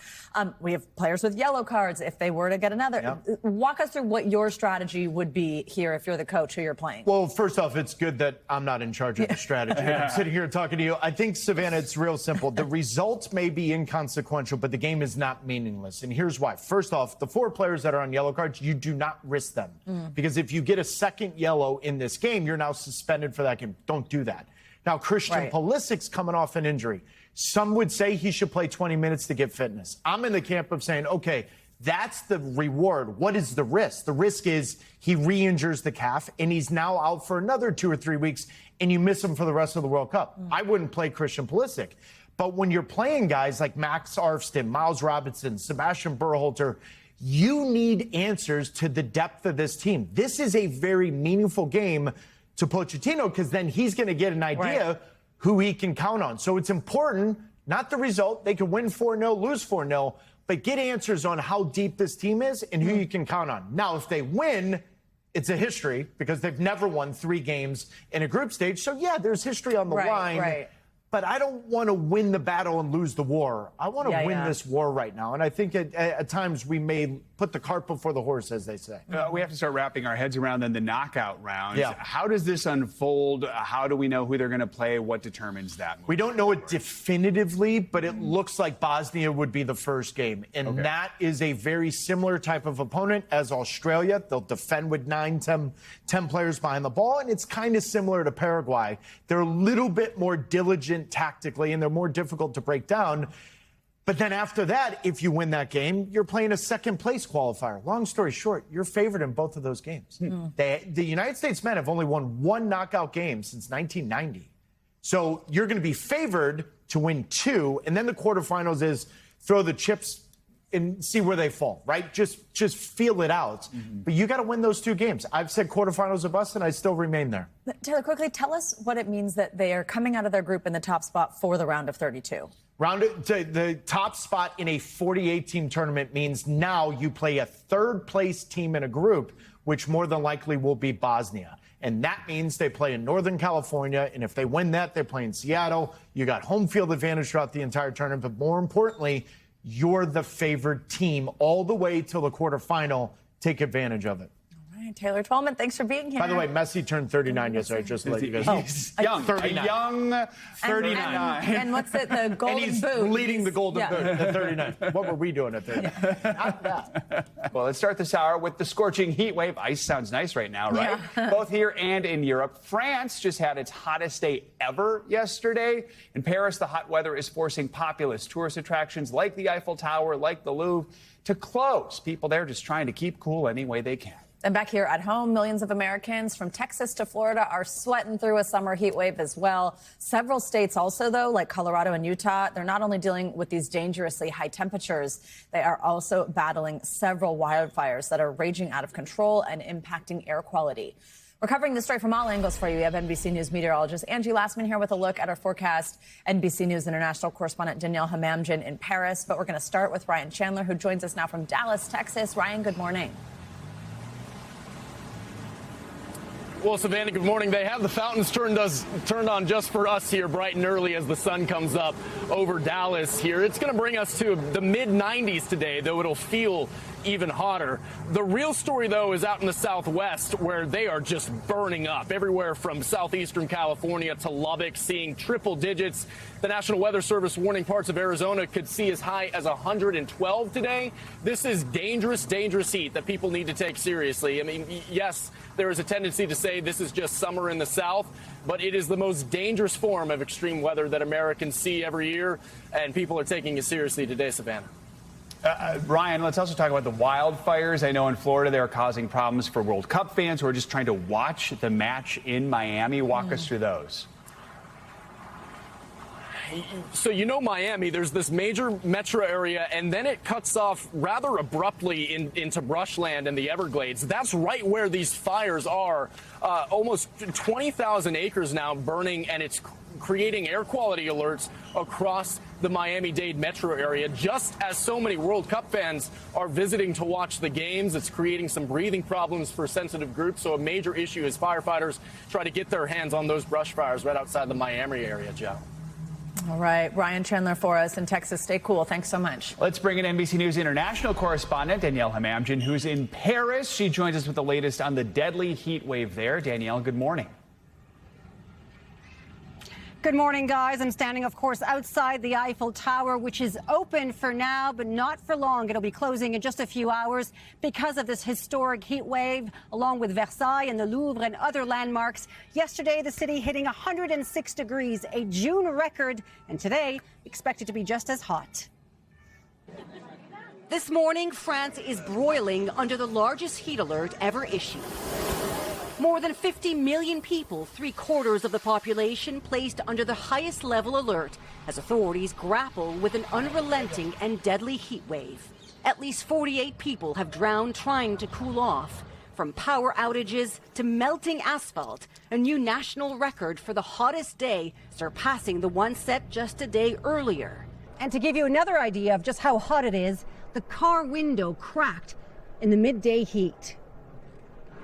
We have players with yellow cards if they were to get another. Walk us through what your strategy would be here if you're the coach who you're playing. Well, first off, it's good that I'm not in charge of the strategy. I'm sitting here talking to you. I think, Savannah, it's real simple. The results may be inconsequential, but the game is not meaningless. And here's why. First off, the four players that are on yellow cards, you do not risk them. Because if you get a second yellow in this game, you're now suspended for that game. Don't do that. Now, Christian Pulisic's coming off an injury. Some would say he should play 20 minutes to get fitness. I'm in the camp of saying, okay, that's the reward. What is the risk? The risk is he re-injures the calf, and he's now out for another 2 or 3 weeks, and you miss him for the rest of the World Cup. I wouldn't play Christian Pulisic. But when you're playing guys like Max Arfston, Miles Robinson, Sebastian Berhalter, you need answers to the depth of this team. This is a very meaningful game to Pochettino, because then he's going to get an idea who he can count on. So it's important, not the result. They could win 4-0, lose 4-0, but get answers on how deep this team is and who you can count on. Now, if they win, it's a history, because they've never won 3 games in a group stage. So, yeah, there's history on the line. But I don't want to win the battle and lose the war. I want to win this war right now. And I think at times we may put the cart before the horse, as they say. We have to start wrapping our heads around then the knockout rounds. Yeah. How does this unfold? How do we know who they're going to play? What determines that? We don't know it definitively, but it looks like Bosnia would be the first game. And that is a very similar type of opponent as Australia. They'll defend with 10 players behind the ball, and it's kind of similar to Paraguay. They're a little bit more diligent tactically, and they're more difficult to break down. But then after that, if you win that game, you're playing a second-place qualifier. Long story short, you're favored in both of those games. The United States men have only won one knockout game since 1990. So you're going to be favored to win 2, and then the quarterfinals is throw the chips and see where they fall, right? Just feel it out. But you got to win those 2 games. I've said quarterfinals are bust, and I still remain there. Taylor, quickly tell us what it means that they are coming out of their group in the top spot for the round of 32. The top spot in a 48-team tournament means now you play a third-place team in a group, which more than likely will be Bosnia. And that means they play in Northern California, and if they win that, they play in Seattle. You got home field advantage throughout the entire tournament, but more importantly, you're the favored team all the way till the quarterfinal. Take advantage of it. All right, Taylor Twellman, thanks for being here. By the way, Messi turned 39 yesterday. Just to let you guys know. Young, 39. a young 39. And what's it, the golden and he's boot? leading the golden boot at 39. What were we doing at 39? Not that. Well, let's start this hour with the scorching heat wave. Ice sounds nice right now, right? Yeah. Both here and in Europe. France just had its hottest day ever yesterday. In Paris, the hot weather is forcing populous tourist attractions like the Eiffel Tower, like the Louvre, to close. People there just trying to keep cool any way they can. And back here at home, millions of Americans from Texas to Florida are sweating through a summer heat wave as well. Several states also, though, like Colorado and Utah, they're not only dealing with these dangerously high temperatures, they are also battling several wildfires that are raging out of control and impacting air quality. We're covering this story from all angles for you. We have NBC News meteorologist Angie Lastman here with a look at our forecast. NBC News international correspondent Danielle Hamamdjian in Paris. But we're going to start with Ryan Chandler, who joins us now from Dallas, Texas. Ryan, good morning. Well, Savannah, good morning. They have the fountains turned on just for us here bright and early as the sun comes up over Dallas here. It's going to bring us to the mid-90s today, though it'll feel even hotter. The real story, though, is out in the Southwest, where they are just burning up everywhere from southeastern California to Lubbock, seeing triple digits. The National Weather Service warning parts of Arizona could see as high as 112 today. This is dangerous, dangerous heat that people need to take seriously. I mean, yes, there is a tendency to say this is just summer in the South, but it is the most dangerous form of extreme weather that Americans see every year, and people are taking it seriously today, Savannah. Ryan, let's also talk about the wildfires. I know in Florida they are causing problems for World Cup fans who are just trying to watch the match in Miami. Walk us through those. So you know Miami, there's this major metro area, and then it cuts off rather abruptly into brushland and the Everglades. That's right where these fires are. Almost 20,000 acres now burning, and it's creating air quality alerts across the Miami-Dade metro area. Just as so many World Cup fans are visiting to watch the games, it's creating some breathing problems for sensitive groups. So a major issue as firefighters try to get their hands on those brush fires right outside the Miami area, Joe. All right, Ryan Chandler for us in Texas. Stay cool. Thanks so much. Let's bring in NBC News international correspondent Danielle Hamamdjian, who's in Paris. She joins us with the latest on the deadly heat wave there. Danielle, good morning. Good morning, guys. I'm standing, of course, outside the Eiffel Tower, which is open for now, but not for long. It'll be closing in just a few hours because of this historic heat wave, along with Versailles and the Louvre and other landmarks. Yesterday, the city hitting 106 degrees, a June record, and today expected to be just as hot. This morning, France is broiling under the largest heat alert ever issued. More than 50 million people, 3/4 of the population, placed under the highest level alert as authorities grapple with an unrelenting and deadly heat wave. At least 48 people have drowned trying to cool off. From power outages to melting asphalt, a new national record for the hottest day, surpassing the one set just a day earlier. And to give you another idea of just how hot it is, the car window cracked in the midday heat.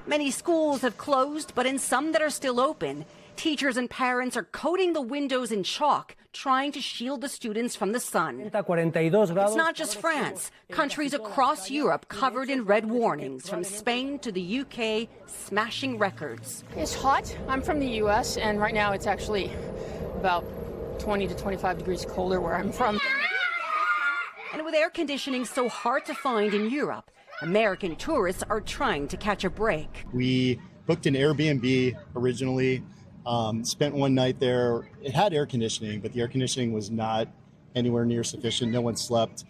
Many schools have closed, but in some that are still open, teachers and parents are coating the windows in chalk trying to shield the students from the sun. It's not just France. Countries across Europe covered in red warnings, from Spain to the UK, smashing records. It's hot. I'm from the U.S., and right now it's actually about 20 to 25 degrees colder where I'm from. And with air conditioning so hard to find in Europe, American tourists are trying to catch a break. We booked an Airbnb originally, spent one night there. It had air conditioning, but the air conditioning was not anywhere near sufficient. No one slept.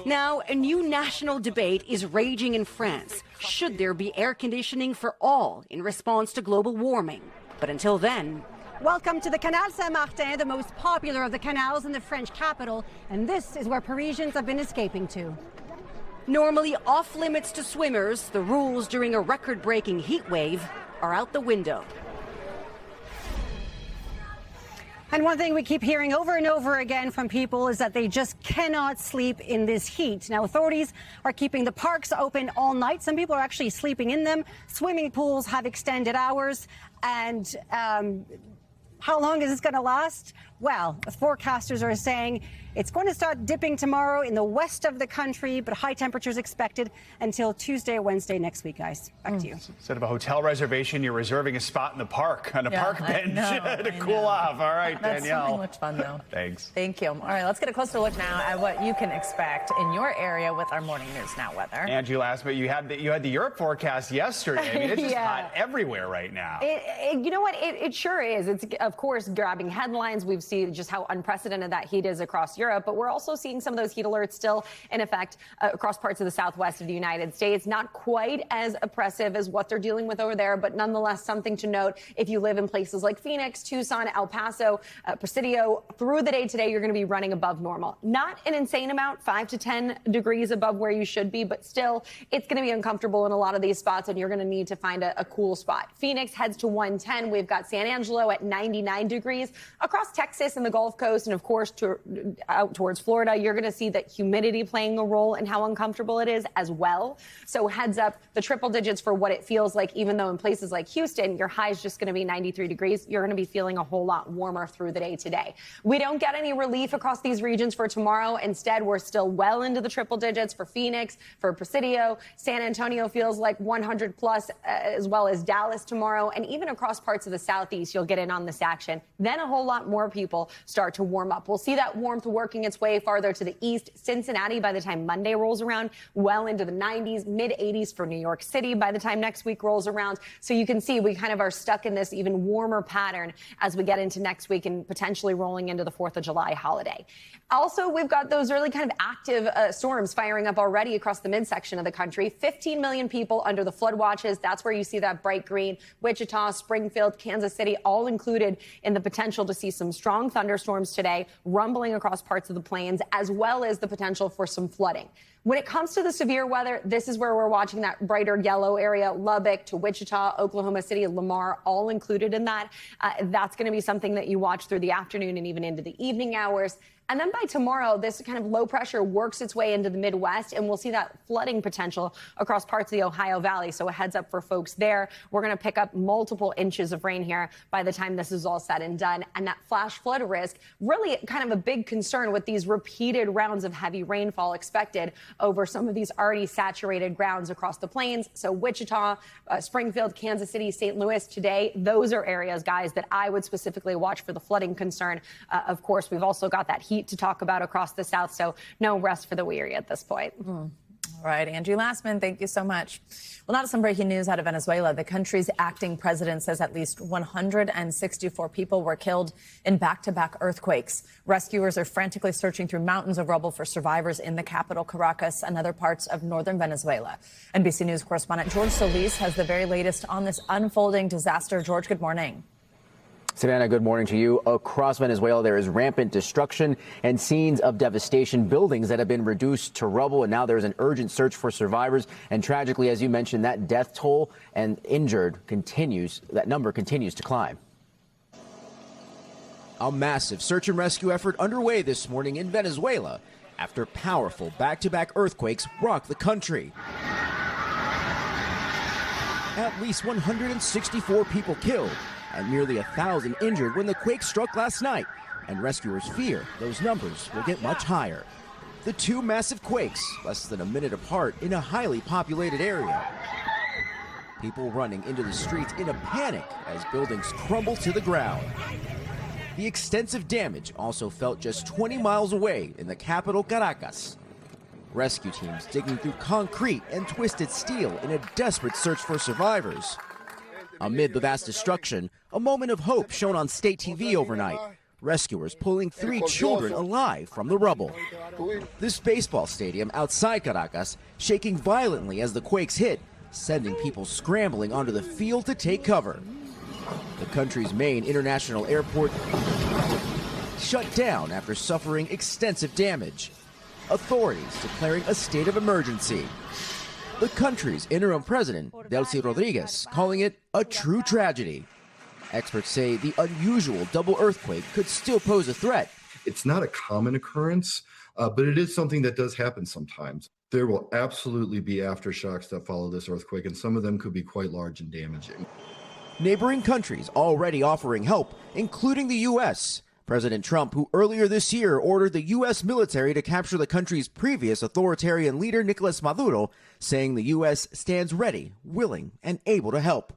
Now, a new national debate is raging in France. Should there be air conditioning for all in response to global warming? But until then... Welcome to the Canal Saint-Martin, the most popular of the canals in the French capital, and this is where Parisians have been escaping to. Normally off limits to swimmers, the rules during a record-breaking heat wave are out the window. And one thing we keep hearing over and over again from people is that they just cannot sleep in this heat. Now, authorities are keeping the parks open all night. Some people are actually sleeping in them. Swimming pools have extended hours. And how long is this going to last? Well, forecasters are saying it's going to start dipping tomorrow in the west of the country, but high temperatures expected until Tuesday or Wednesday next week, guys. Back to you. Instead of a hotel reservation, you're reserving a spot in the park, on a park bench to cool off. All right, Danielle. That's so much fun, though. Thanks. Thank you. All right, let's get a closer look now at what you can expect in your area with our Morning News Now weather. Angie, last minute, you had the Europe forecast yesterday. I mean, it's just hot everywhere right now. You know what? It sure is. It's, of course, grabbing headlines. We've seen just how unprecedented that heat is across Europe, but we're also seeing some of those heat alerts still in effect across parts of the southwest of the United States. Not quite as oppressive as what they're dealing with over there, but nonetheless something to note if you live in places like Phoenix, Tucson, El Paso, Presidio. Through the day today, you're going to be running above normal. Not an insane amount, 5 to 10 degrees above where you should be, but still it's going to be uncomfortable in a lot of these spots, and you're going to need to find a cool spot. Phoenix heads to 110. We've got San Angelo at 99 degrees. Across Texas and the Gulf Coast, and of course out towards Florida, you're going to see that humidity playing a role in how uncomfortable it is as well. So heads up, the triple digits for what it feels like, even though in places like Houston, your high is just going to be 93 degrees. You're going to be feeling a whole lot warmer through the day today. We don't get any relief across these regions for tomorrow. Instead, we're still well into the triple digits for Phoenix, for Presidio. San Antonio feels like 100 plus, as well as Dallas tomorrow. And even across parts of the southeast, you'll get in on this action. Then a whole lot more people start to warm up. We'll see that warmth working its way farther to the east. Cincinnati, by the time Monday rolls around, well into the 90s, mid 80s for New York City by the time next week rolls around. So you can see we kind of are stuck in this even warmer pattern as we get into next week and potentially rolling into the 4th of July holiday. Also, we've got those early kind of active storms firing up already across the midsection of the country. 15 million people under the flood watches. That's where you see that bright green. Wichita, Springfield, Kansas City, all included in the potential to see some strong thunderstorms today, rumbling across parts of the plains, as well as the potential for some flooding. When it comes to the severe weather, this is where we're watching that brighter yellow area, Lubbock to Wichita, Oklahoma City, Lamar, all included in that. That's going to be something that you watch through the afternoon and even into the evening hours. And then by tomorrow, this kind of low pressure works its way into the Midwest, and we'll see that flooding potential across parts of the Ohio Valley. So a heads up for folks there. We're going to pick up multiple inches of rain here by the time this is all said and done. And that flash flood risk, really kind of a big concern with these repeated rounds of heavy rainfall expected over some of these already saturated grounds across the plains. So Wichita, Springfield, Kansas City, St. Louis today, those are areas, guys, that I would specifically watch for the flooding concern. Of course, we've also got that heat to talk about across the South, so no rest for the weary at this point. All right, Angie Lastman, thank you so much. Well, now some breaking news out of Venezuela. The country's acting president says at least 164 people were killed in back-to-back earthquakes. Rescuers are frantically searching through mountains of rubble for survivors in the capital, Caracas, and other parts of northern Venezuela. NBC News correspondent George Solis has the very latest on this unfolding disaster. George, good morning. Savannah, good morning to you. Across Venezuela, there is rampant destruction and scenes of devastation, buildings that have been reduced to rubble, and now there's an urgent search for survivors. And tragically, as you mentioned, that death toll and injured that number continues to climb. A massive search and rescue effort underway this morning in Venezuela after powerful back-to-back earthquakes rocked the country. At least 164 people killed and nearly 1,000 injured when the quake struck last night, and rescuers fear those numbers will get much higher. The two massive quakes, less than a minute apart in a highly populated area. People running into the streets in a panic as buildings crumble to the ground. The extensive damage also felt just 20 miles away in the capital, Caracas. Rescue teams digging through concrete and twisted steel in a desperate search for survivors. Amid the vast destruction, a moment of hope shown on state TV overnight. Rescuers pulling 3 children alive from the rubble. This baseball stadium outside Caracas shaking violently as the quakes hit, sending people scrambling onto the field to take cover. The country's main international airport shut down after suffering extensive damage. Authorities declaring a state of emergency. The country's interim president, Delcy Rodriguez, calling it a true tragedy. Experts say the unusual double earthquake could still pose a threat. It's not a common occurrence, but it is something that does happen sometimes. There will absolutely be aftershocks that follow this earthquake, and some of them could be quite large and damaging. Neighboring countries already offering help, including the U.S. President Trump, who earlier this year ordered the U.S. military to capture the country's previous authoritarian leader, Nicolas Maduro, saying the U.S. stands ready, willing, and able to help.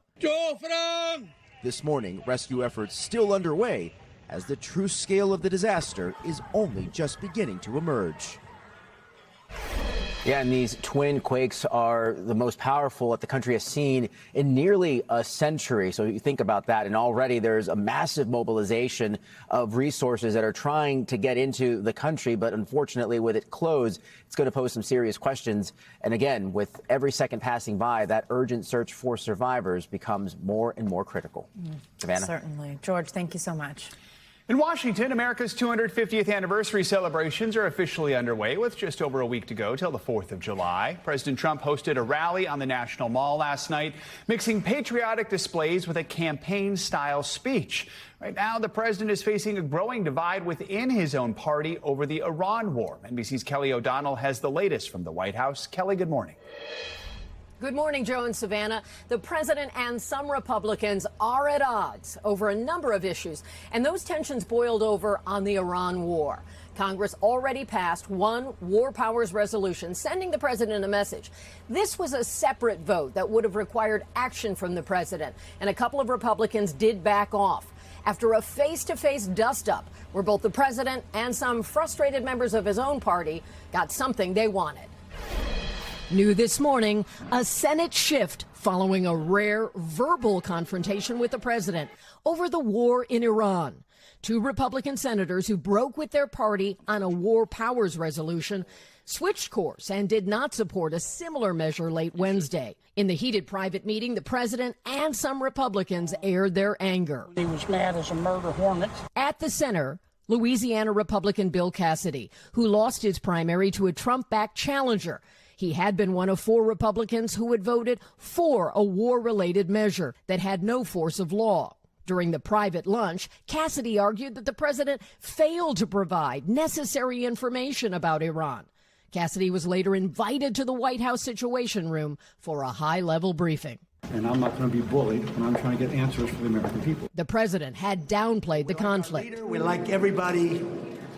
This morning, rescue efforts still underway as the true scale of the disaster is only just beginning to emerge. Yeah, and these twin quakes are the most powerful that the country has seen in nearly a century. So you think about that, and already there's a massive mobilization of resources that are trying to get into the country. But unfortunately, with it closed, it's going to pose some serious questions. And again, with every second passing by, that urgent search for survivors becomes more and more critical. Savannah? Certainly. George, thank you so much. In Washington, America's 250th anniversary celebrations are officially underway with just over a week to go till the 4th of July. President Trump hosted a rally on the National Mall last night, mixing patriotic displays with a campaign-style speech. Right now, the president is facing a growing divide within his own party over the Iran war. NBC's Kelly O'Donnell has the latest from the White House. Kelly, good morning. Good morning, Joe and Savannah. The president and some Republicans are at odds over a number of issues, and those tensions boiled over on the Iran war. Congress already passed one war powers resolution, sending the president a message. This was a separate vote that would have required action from the president, and a couple of Republicans did back off after a face-to-face dust-up where both the president and some frustrated members of his own party got something they wanted. New this morning, a Senate shift following a rare verbal confrontation with the president over the war in Iran. Two Republican senators who broke with their party on a war powers resolution switched course and did not support a similar measure late Wednesday. In the heated private meeting, the president and some Republicans aired their anger. He was mad as a murder hornet. At the center, Louisiana Republican Bill Cassidy, who lost his primary to a Trump-backed challenger. He had been one of 4 Republicans who had voted for a war-related measure that had no force of law. During the private lunch, Cassidy argued that the president failed to provide necessary information about Iran. Cassidy was later invited to the White House Situation Room for a high-level briefing. And I'm not going to be bullied when I'm trying to get answers for the American people. The president had downplayed the conflict. We like everybody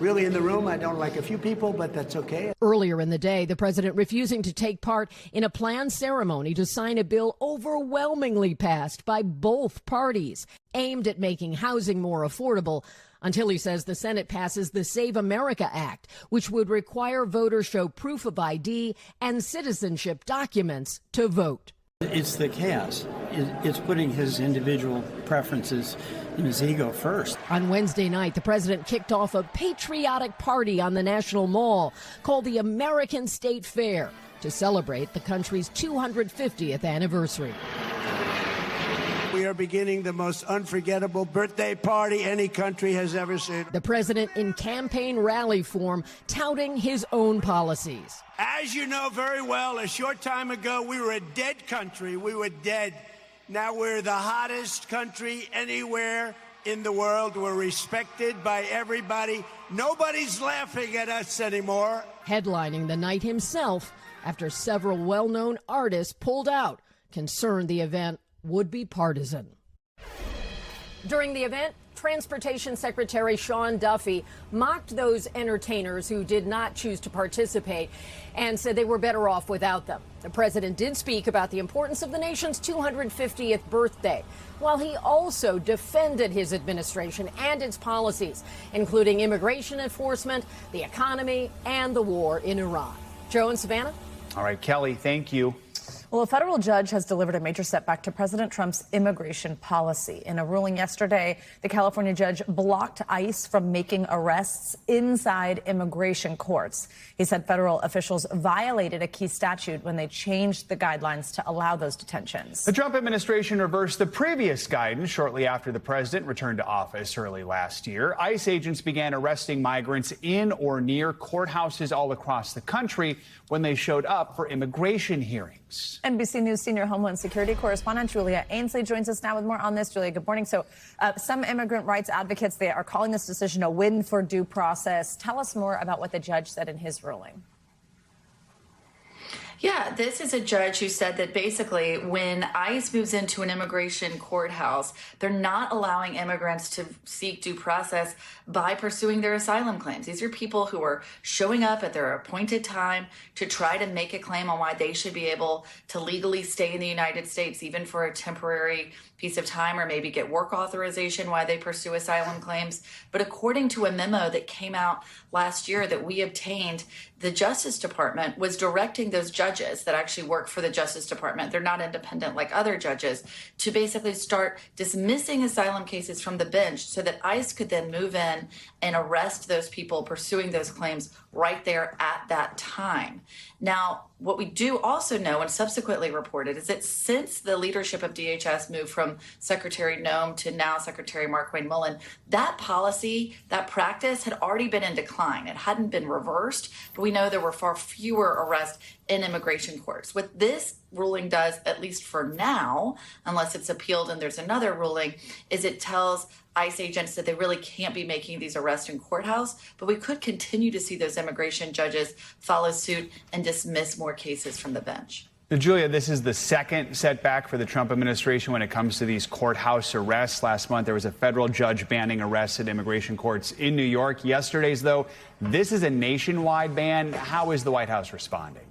really in the room. I don't like a few people, but that's okay. Earlier in the day, the president refusing to take part in a planned ceremony to sign a bill overwhelmingly passed by both parties, aimed at making housing more affordable, until he says the Senate passes the Save America Act, which would require voters show proof of ID and citizenship documents to vote. It's the chaos. It's putting his individual preferences and his ego first. On Wednesday night, the president kicked off a patriotic party on the National Mall called the American State Fair to celebrate the country's 250th anniversary. We are beginning the most unforgettable birthday party any country has ever seen. The president in campaign rally form touting his own policies. As you know very well, a short time ago, we were a dead country. We were dead. Now we're the hottest country anywhere in the world. We're respected by everybody. Nobody's laughing at us anymore. Headlining the night himself after several well-known artists pulled out, concerned the event would be partisan. During the event, Transportation Secretary Sean Duffy mocked those entertainers who did not choose to participate and said they were better off without them. The president did speak about the importance of the nation's 250th birthday, while he also defended his administration and its policies, including immigration enforcement, the economy, and the war in Iran. Joe and Savannah? All right, Kelly, thank you. Well, a federal judge has delivered a major setback to President Trump's immigration policy. In a ruling yesterday, the California judge blocked ICE from making arrests inside immigration courts. He said federal officials violated a key statute when they changed the guidelines to allow those detentions. The Trump administration reversed the previous guidance shortly after the president returned to office early last year. ICE agents began arresting migrants in or near courthouses all across the country when they showed up for immigration hearings. NBC News senior Homeland Security correspondent Julia Ainsley joins us now with more on this. Julia, good morning. So some immigrant rights advocates, they are calling this decision a win for due process. Tell us more about what the judge said in his ruling. Yeah, this is a judge who said that basically when ICE moves into an immigration courthouse, they're not allowing immigrants to seek due process by pursuing their asylum claims. These are people who are showing up at their appointed time to try to make a claim on why they should be able to legally stay in the United States, even for a temporary piece of time, or maybe get work authorization while they pursue asylum claims. But according to a memo that came out last year that we obtained, the Justice Department was directing those judges that actually work for the Justice Department, they're not independent like other judges, to basically start dismissing asylum cases from the bench so that ICE could then move in and arrest those people pursuing those claims right there at that time. Now, what we do also know and subsequently reported is that since the leadership of DHS moved from Secretary Noem to now Secretary Markwayne Mullin, that policy, that practice had already been in decline. It hadn't been reversed, but we know there were far fewer arrests in immigration courts. What this ruling does, at least for now, unless it's appealed and there's another ruling, is it tells ICE agents that they really can't be making these arrests in courthouse, but we could continue to see those immigration judges follow suit and dismiss more cases from the bench. Now, Julia, this is the second setback for the Trump administration when it comes to these courthouse arrests. Last month, there was a federal judge banning arrests at immigration courts in New York. Yesterday's, though, this is a nationwide ban. How is the White House responding?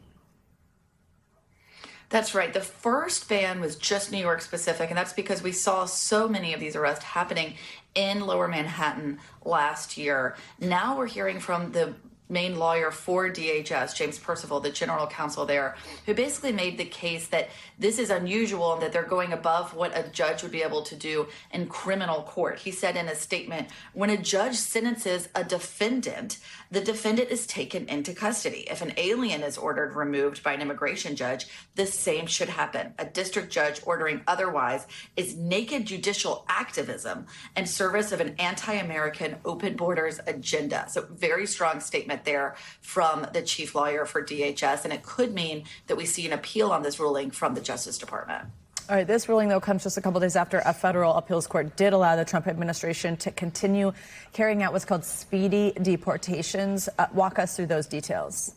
That's right. The first ban was just New York specific, and that's because we saw so many of these arrests happening in Lower Manhattan last year. Now we're hearing from the main lawyer for DHS, James Percival, the general counsel there, who basically made the case that this is unusual and that they're going above what a judge would be able to do in criminal court. He said in a statement, when a judge sentences a defendant, the defendant is taken into custody. If an alien is ordered removed by an immigration judge, the same should happen. A district judge ordering otherwise is naked judicial activism in service of an anti-American open borders agenda. So very strong statement there from the chief lawyer for DHS, and it could mean that we see an appeal on this ruling from the Justice Department. All right, this ruling, though, comes just a couple days after a federal appeals court did allow the Trump administration to continue carrying out what's called speedy deportations. Walk us through those details.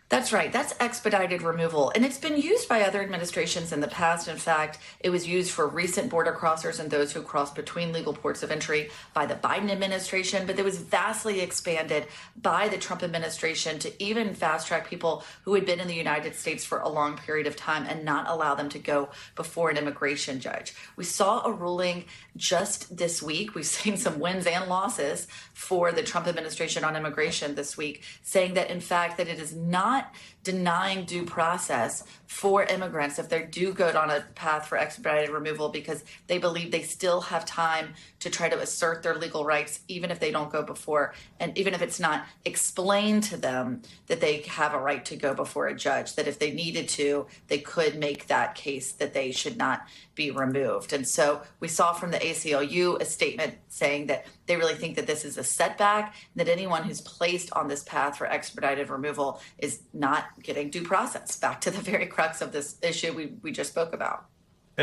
That's right. That's expedited removal. And it's been used by other administrations in the past. In fact, it was used for recent border crossers and those who cross between legal ports of entry by the Biden administration. But it was vastly expanded by the Trump administration to even fast track people who had been in the United States for a long period of time and not allow them to go before an immigration judge. We saw a ruling just this week. We've seen some wins and losses for the Trump administration on immigration this week, saying that, in fact, that it is not denying due process for immigrants if they do go on a path for expedited removal because they believe they still have time to try to assert their legal rights, even if they don't go before, and even if it's not explained to them that they have a right to go before a judge, that if they needed to, they could make that case that they should not be removed. And so we saw from the ACLU a statement saying that they really think that this is a setback, and that anyone who's placed on this path for expedited removal is not getting due process. Back to the very crux of this issue we just spoke about.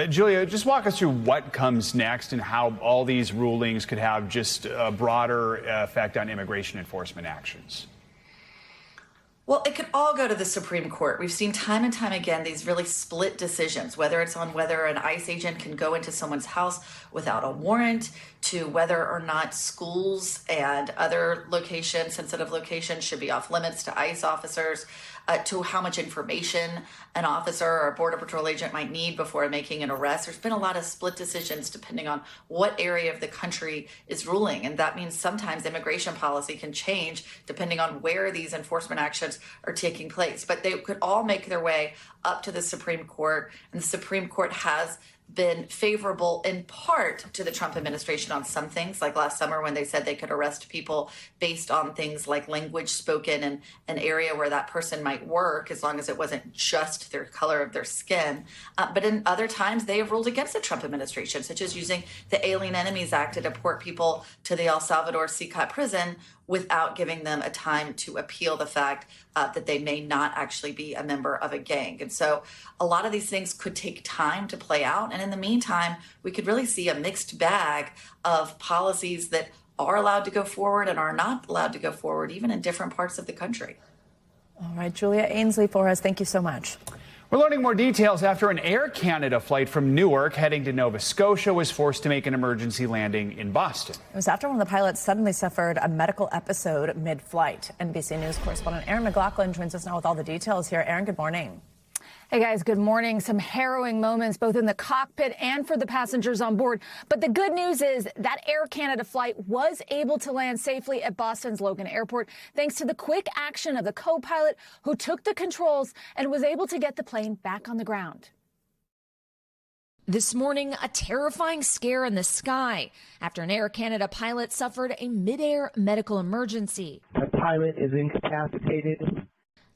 Julia, just walk us through what comes next and how all these rulings could have just a broader effect on immigration enforcement actions. Well, it could all go to the Supreme Court. We've seen time and time again these really split decisions, whether it's on whether an ICE agent can go into someone's house without a warrant, to whether or not schools and other locations, sensitive locations, should be off limits to ICE officers, to how much information an officer or a Border Patrol agent might need before making an arrest. There's been a lot of split decisions depending on what area of the country is ruling. And that means sometimes immigration policy can change depending on where these enforcement actions are taking place. But they could all make their way up to the Supreme Court. And the Supreme Court has been favorable in part to the Trump administration on some things, like last summer when they said they could arrest people based on things like language spoken in an area where that person might work, as long as it wasn't just their color of their skin. But in other times, they have ruled against the Trump administration, such as using the Alien Enemies Act to deport people to the El Salvador CICAT prison without giving them a time to appeal the fact that they may not actually be a member of a gang. And so a lot of these things could take time to play out. And in the meantime, we could really see a mixed bag of policies that are allowed to go forward and are not allowed to go forward, even in different parts of the country. All right, Julia Ainsley for us. Thank you so much. We're learning more details after an Air Canada flight from Newark heading to Nova Scotia was forced to make an emergency landing in Boston. It was after one of the pilots suddenly suffered a medical episode mid-flight. NBC News correspondent Aaron McLaughlin joins us now with all the details here. Aaron, good morning. Hey guys, good morning. Some harrowing moments both in the cockpit and for the passengers on board. But the good news is that Air Canada flight was able to land safely at Boston's Logan Airport thanks to the quick action of the co-pilot who took the controls and was able to get the plane back on the ground. This morning, a terrifying scare in the sky after an Air Canada pilot suffered a mid-air medical emergency. The pilot is incapacitated.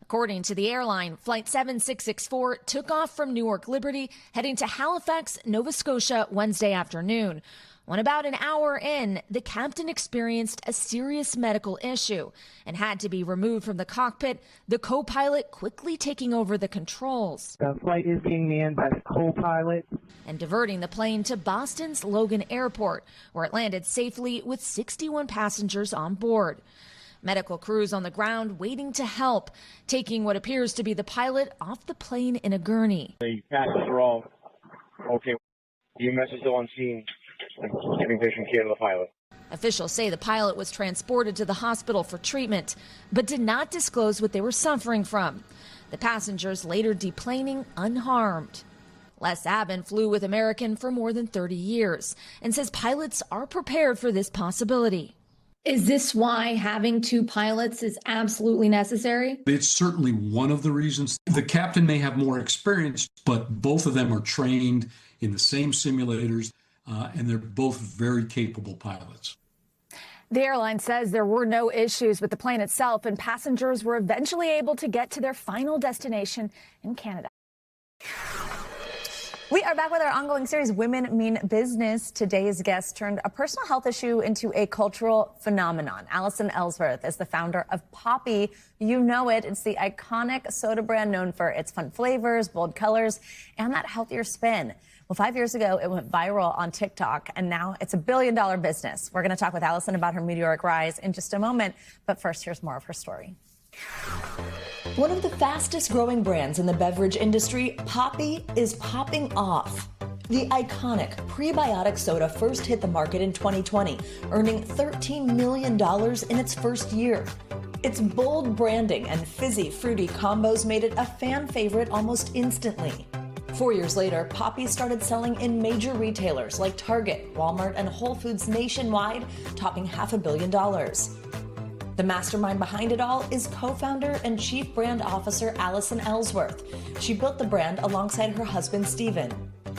According to the airline, Flight 7664 took off from Newark Liberty, heading to Halifax, Nova Scotia, Wednesday afternoon. When about an hour in, the captain experienced a serious medical issue and had to be removed from the cockpit, the co-pilot quickly taking over the controls. The flight is being manned by the co-pilot. And diverting the plane to Boston's Logan Airport, where it landed safely with 61 passengers on board. Medical crews on the ground waiting to help, taking what appears to be the pilot off the plane in a gurney. The passengers are all okay. EMS is still on scene and giving patient care to the pilot. Officials say the pilot was transported to the hospital for treatment, but did not disclose what they were suffering from. The passengers later deplaning unharmed. Les Abbin flew with American for more than 30 years and says pilots are prepared for this possibility. Is this why having two pilots is absolutely necessary? It's certainly one of the reasons. The captain may have more experience, but both of them are trained in the same simulators, and they're both very capable pilots. The airline says there were no issues with the plane itself, and passengers were eventually able to get to their final destination in Canada. We are back with our ongoing series, Women Mean Business. Today's guest turned a personal health issue into a cultural phenomenon. Allison Ellsworth is the founder of Poppi. You know it. It's the iconic soda brand known for its fun flavors, bold colors, and that healthier spin. Well, 5 years ago, it went viral on TikTok, and now it's $1 billion business. We're going to talk with Allison about her meteoric rise in just a moment. But first, here's more of her story. One of the fastest growing brands in the beverage industry, Poppi, is popping off. The iconic prebiotic soda first hit the market in 2020, earning $13 million in its first year. Its bold branding and fizzy, fruity combos made it a fan favorite almost instantly. 4 years later, Poppi started selling in major retailers like Target, Walmart, and Whole Foods nationwide, topping $500 million. The mastermind behind it all is co-founder and chief brand officer Allison Ellsworth. She built the brand alongside her husband, Steven.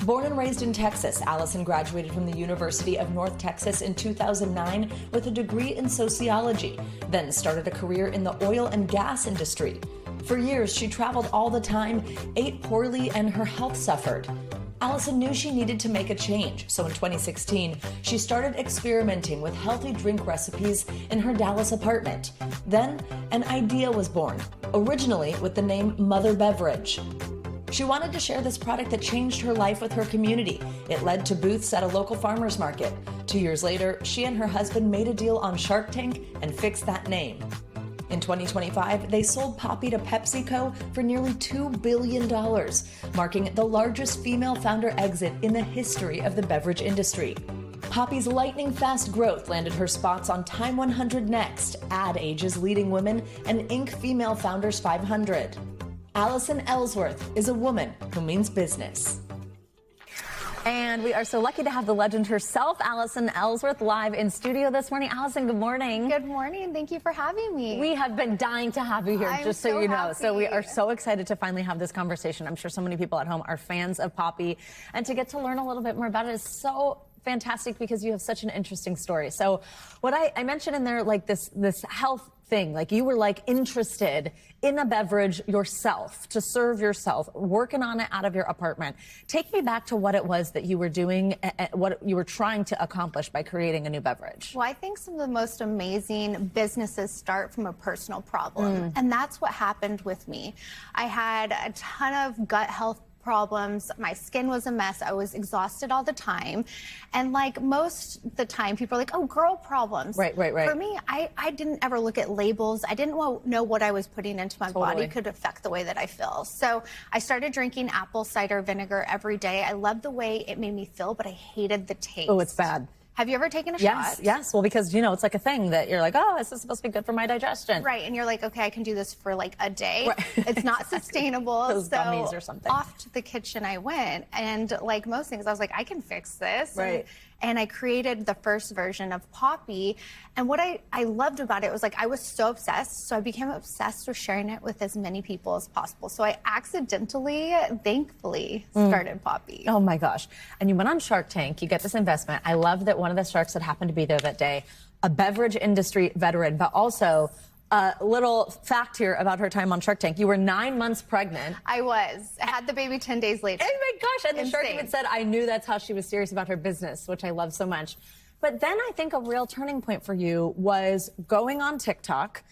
Born and raised in Texas, Allison graduated from the University of North Texas in 2009 with a degree in sociology, then started a career in the oil and gas industry. For years, she traveled all the time, ate poorly, and her health suffered. Allison knew she needed to make a change, so in 2016, she started experimenting with healthy drink recipes in her Dallas apartment. Then, an idea was born, originally with the name Mother Beverage. She wanted to share this product that changed her life with her community. It led to booths at a local farmer's market. 2 years later, she and her husband made a deal on Shark Tank and fixed that name. In 2025, they sold Poppi to PepsiCo for nearly $2 billion, marking the largest female founder exit in the history of the beverage industry. Poppi's lightning-fast growth landed her spots on Time 100 Next, Ad Age's Leading Women, and Inc. Female Founders 500. Allison Ellsworth is a woman who means business. And we are so lucky to have the legend herself, Allison Ellsworth, live in studio this morning. Allison, good morning. Good morning. Thank you for having me. We have been dying to have you here, just so you know. Happy. So we are so excited to finally have this conversation. I'm sure so many people at home are fans of Poppi, and to get to learn a little bit more about it is so fantastic because you have such an interesting story. So what I mentioned in there, like this health thing, like you were like interested in a beverage yourself, to serve yourself, working on it out of your apartment. Take me back to what it was that you were doing, what you were trying to accomplish by creating a new beverage. Well, I think some of the most amazing businesses start from a personal problem. And that's what happened with me. I had a ton of gut health problems. My skin was a mess. I was exhausted all the time. And like most of the time, people are like, oh, girl problems. Right. For me, I didn't ever look at labels. I didn't know what I was putting into my body could affect the way that I feel. So I started drinking apple cider vinegar every day. I loved the way it made me feel, but I hated the taste. Oh, it's bad. Have you ever taken a shot? Yes. Well, because, you know, it's like a thing that you're like, oh, this is supposed to be good for my digestion. Right. And you're like, okay, I can do this for like a day. Right. It's not sustainable. Those gummies or something. Off to the kitchen I went. And like most things, I was like, I can fix this. Right. And I created the first version of Poppi. And what I loved about it was like I was so obsessed. So I became obsessed with sharing it with as many people as possible. So I accidentally, thankfully, started Poppi. Oh my gosh. And you went on Shark Tank. You get this investment. I love that one of the sharks that happened to be there that day, a beverage industry veteran, but also a little fact here about her time on Shark Tank. You were 9 months pregnant. I was. I had the baby 10 days later. Oh my gosh. And the shark even said, I knew that's how she was serious about her business, which I love so much. But then I think a real turning point for you was going on TikTok.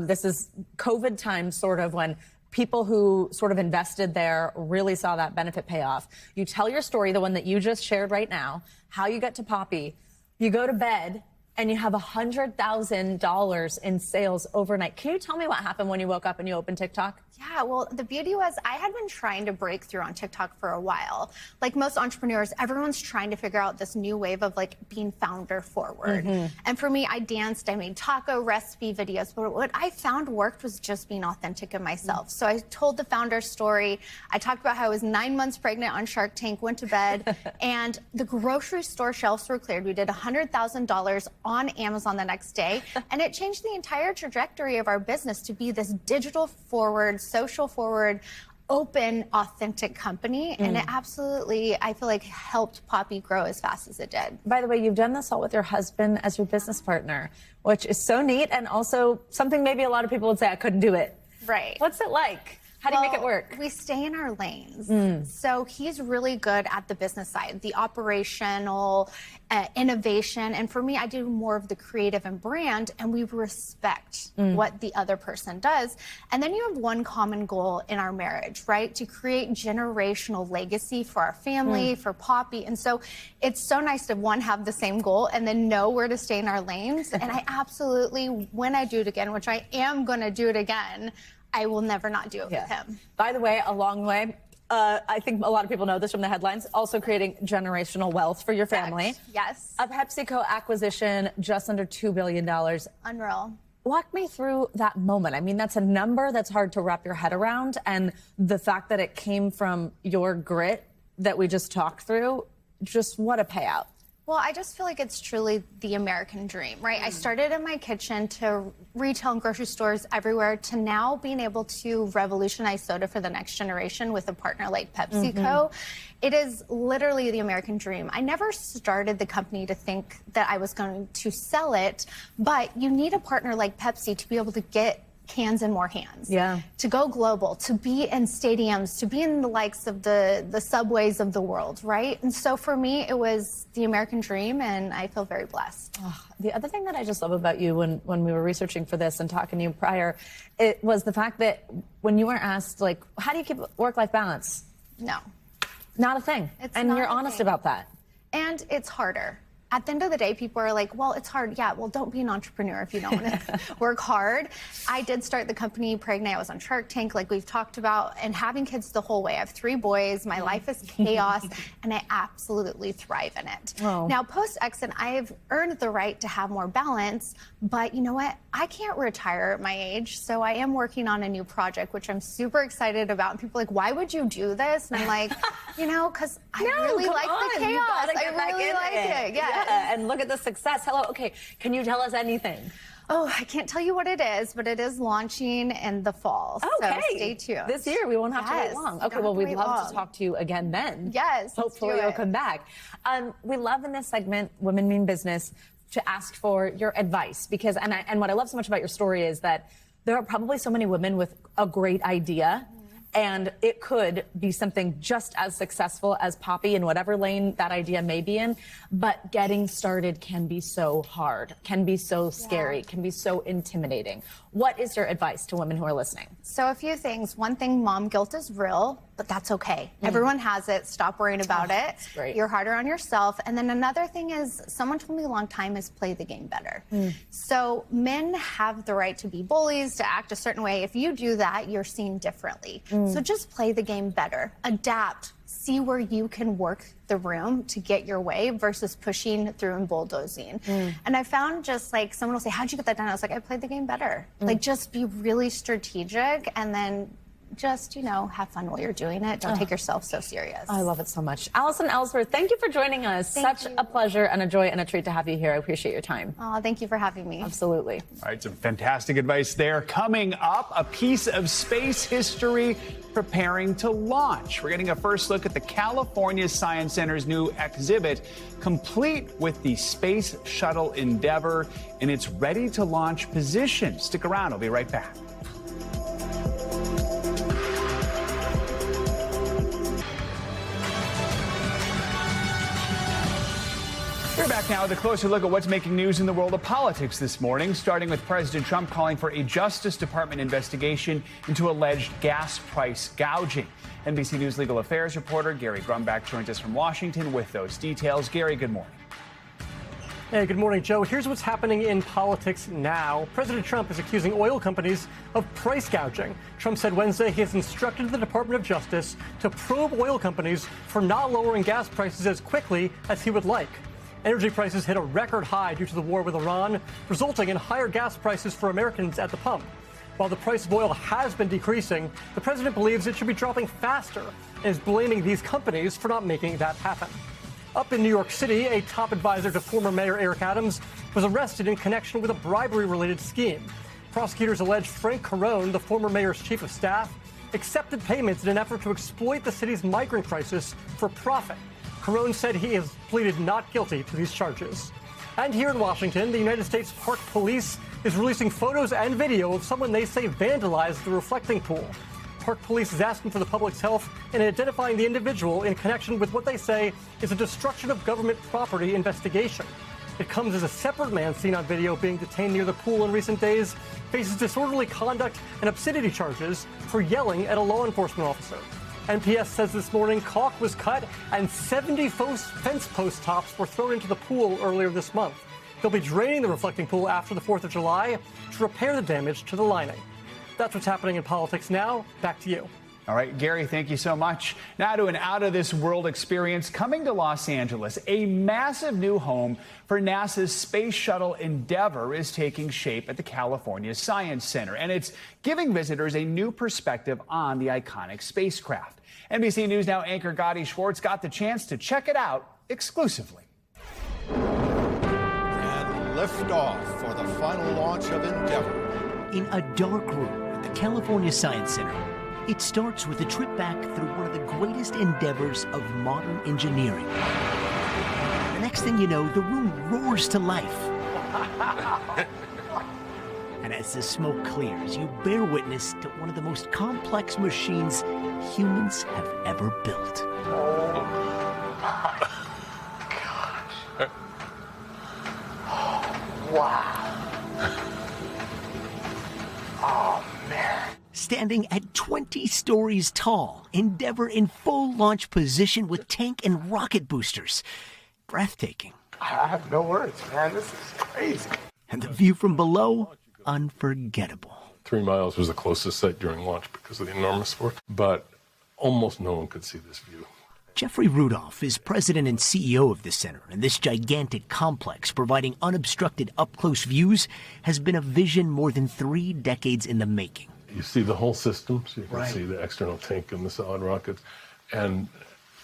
This is COVID time, sort of, when people who sort of invested there really saw that benefit pay off. You tell your story, the one that you just shared right now, how you get to Poppi. You go to bed and you have $100,000 in sales overnight. Can you tell me what happened when you woke up and you opened TikTok? Yeah, well, the beauty was I had been trying to break through on TikTok for a while. Like most entrepreneurs, everyone's trying to figure out this new wave of like being founder forward. And for me, I danced, I made taco recipe videos, but what I found worked was just being authentic in myself. So I told the founder story. I talked about how I was 9 months pregnant on Shark Tank, went to bed, and the grocery store shelves were cleared. We did $100,000 on Amazon the next day, and it changed the entire trajectory of our business to be this digital forward, social forward, open, authentic company. And it absolutely, I feel like, helped Poppi grow as fast as it did. By the way, you've done this all with your husband as your business partner, which is so neat, and also something maybe a lot of people would say, I couldn't do it. Right. What's it like? How do you make it work? We stay in our lanes. So he's really good at the business side, the operational, innovation. And for me, I do more of the creative and brand, and we respect what the other person does. And then you have one common goal in our marriage, right? To create generational legacy for our family, for Poppi. And so it's so nice to, one, have the same goal and then know where to stay in our lanes. And I absolutely, when I do it again, which I am going to do it again, I will never not do it with him. By the way, along the way, I think a lot of people know this from the headlines, also creating generational wealth for your family. Yes. A PepsiCo acquisition, just under $2 billion. Unreal. Walk me through that moment. I mean, that's a number that's hard to wrap your head around. And the fact that it came from your grit that we just talked through, just what a payout. Well, I just feel like it's truly the American dream, right? I started in my kitchen to retail and grocery stores everywhere to now being able to revolutionize soda for the next generation with a partner like PepsiCo. It is literally the American dream. I never started the company to think that I was going to sell it, but you need a partner like Pepsi to be able to get cans in more hands. To go global, to be in stadiums, to be in the likes of the subways of the world, right? And so for me, it was the American dream, and I feel very blessed. The other thing that I just love about you when we were researching for this and talking to you prior, it was the fact that when you were asked, like, how do you keep work-life balance? No. Not a thing. It's and not you're a honest thing. about that. And it's harder. at the end of the day, people are like, well, it's hard. Yeah, well, don't be an entrepreneur if you don't want to work hard. I did start the company pregnant. I was on Shark Tank, like we've talked about, and having kids the whole way. I have 3 boys. My life is chaos, and I absolutely thrive in it. Oh. Now, post-exit, I've earned the right to have more balance, but you know what? I can't retire at my age, so I am working on a new project, which I'm super excited about. And people are like, why would you do this? And I'm like, you know, because I really like the chaos. I really like it. Yeah, and look at the success. Hello. Okay, can you tell us anything? Oh, I can't tell you what it is, but it is launching in the fall. Okay. So stay tuned. This year, we won't have to wait long. Okay, well, we'd love to talk to you again then. Yes. Hopefully you'll come back. We love in this segment, Women Mean Business, to ask for your advice because, and what I love so much about your story is that there are probably so many women with a great idea. And it could be something just as successful as Poppy in whatever lane that idea may be in. But getting started can be so hard, can be so scary, can be so intimidating. What is your advice to women who are listening? So a few things. One thing, mom guilt is real, but that's okay. Everyone has it. Stop worrying about it. Great. You're harder on yourself. And then another thing is, someone told me a long time, is play the game better. So men have the right to be bullies, to act a certain way. If you do that, you're seen differently. So just play the game better. Adapt. See where you can work the room to get your way versus pushing through and bulldozing. And I found just like someone will say, how'd you get that done? I was like, I played the game better. Like just be really strategic and then just, you know, have fun while you're doing it. Don't take yourself so serious. I love it so much. Allison Ellsworth, thank you for joining us. Such a pleasure and a joy and a treat to have you here. I appreciate your time. Oh, thank you for having me. Absolutely. All right, some fantastic advice there. Coming up, a piece of space history preparing to launch. We're getting a first look at the California Science Center's new exhibit, complete with the Space Shuttle Endeavour in its ready-to-launch position. Stick around. I'll be right back. We're back now with a closer look at what's making news in the world of politics this morning, starting with President Trump calling for a Justice Department investigation into alleged gas price gouging. NBC News legal affairs reporter Gary Grumbach joins us from Washington with those details. Gary, good morning. Hey, good morning, Joe. Here's what's happening in politics now. President Trump is accusing oil companies of price gouging. Trump said Wednesday he has instructed the Department of Justice to probe oil companies for not lowering gas prices as quickly as he would like. Energy prices hit a record high due to the war with Iran, resulting in higher gas prices for Americans at the pump. While the price of oil has been decreasing, the president believes it should be dropping faster and is blaming these companies for not making that happen. Up in New York City, a top advisor to former Mayor Eric Adams was arrested in connection with a bribery-related scheme. Prosecutors allege Frank Carone, the former mayor's chief of staff, accepted payments in an effort to exploit the city's migrant crisis for profit. Carone said he has pleaded not guilty to these charges. And here in Washington, the United States Park Police is releasing photos and video of someone they say vandalized the reflecting pool. Park Police is asking for the public's help in identifying the individual in connection with what they say is a destruction of government property investigation. It comes as a separate man seen on video being detained near the pool in recent days faces disorderly conduct and obscenity charges for yelling at a law enforcement officer. NPS says this morning caulk was cut and 70 fence post tops were thrown into the pool earlier this month. They'll be draining the reflecting pool after the 4th of July to repair the damage to the lining. That's what's happening in politics now. Back to you. All right, Gary, thank you so much. Now to an out-of-this-world experience coming to Los Angeles. A massive new home for NASA's Space Shuttle Endeavour is taking shape at the California Science Center, and it's giving visitors a new perspective on the iconic spacecraft. NBC News Now anchor Gotti Schwartz got the chance to check it out exclusively. And liftoff for the final launch of Endeavour. In a dark room at the California Science Center, it starts with a trip back through one of the greatest endeavors of modern engineering. The next thing you know, the room roars to life. And as the smoke clears, you bear witness to one of the most complex machines humans have ever built. Oh my gosh. Wow. Oh, man. Standing at 20 stories tall, Endeavour in full launch position with tank and rocket boosters. Breathtaking. I have no words, man. This is crazy. And the view from below, unforgettable. 3 miles was the closest site during launch because of the enormous force, but almost no one could see this view. Jeffrey Rudolph is president and CEO of the center, and this gigantic complex providing unobstructed up-close views has been a vision more than 3 decades in the making. You see the whole system, so you can Right. see the external tank and the solid rockets, and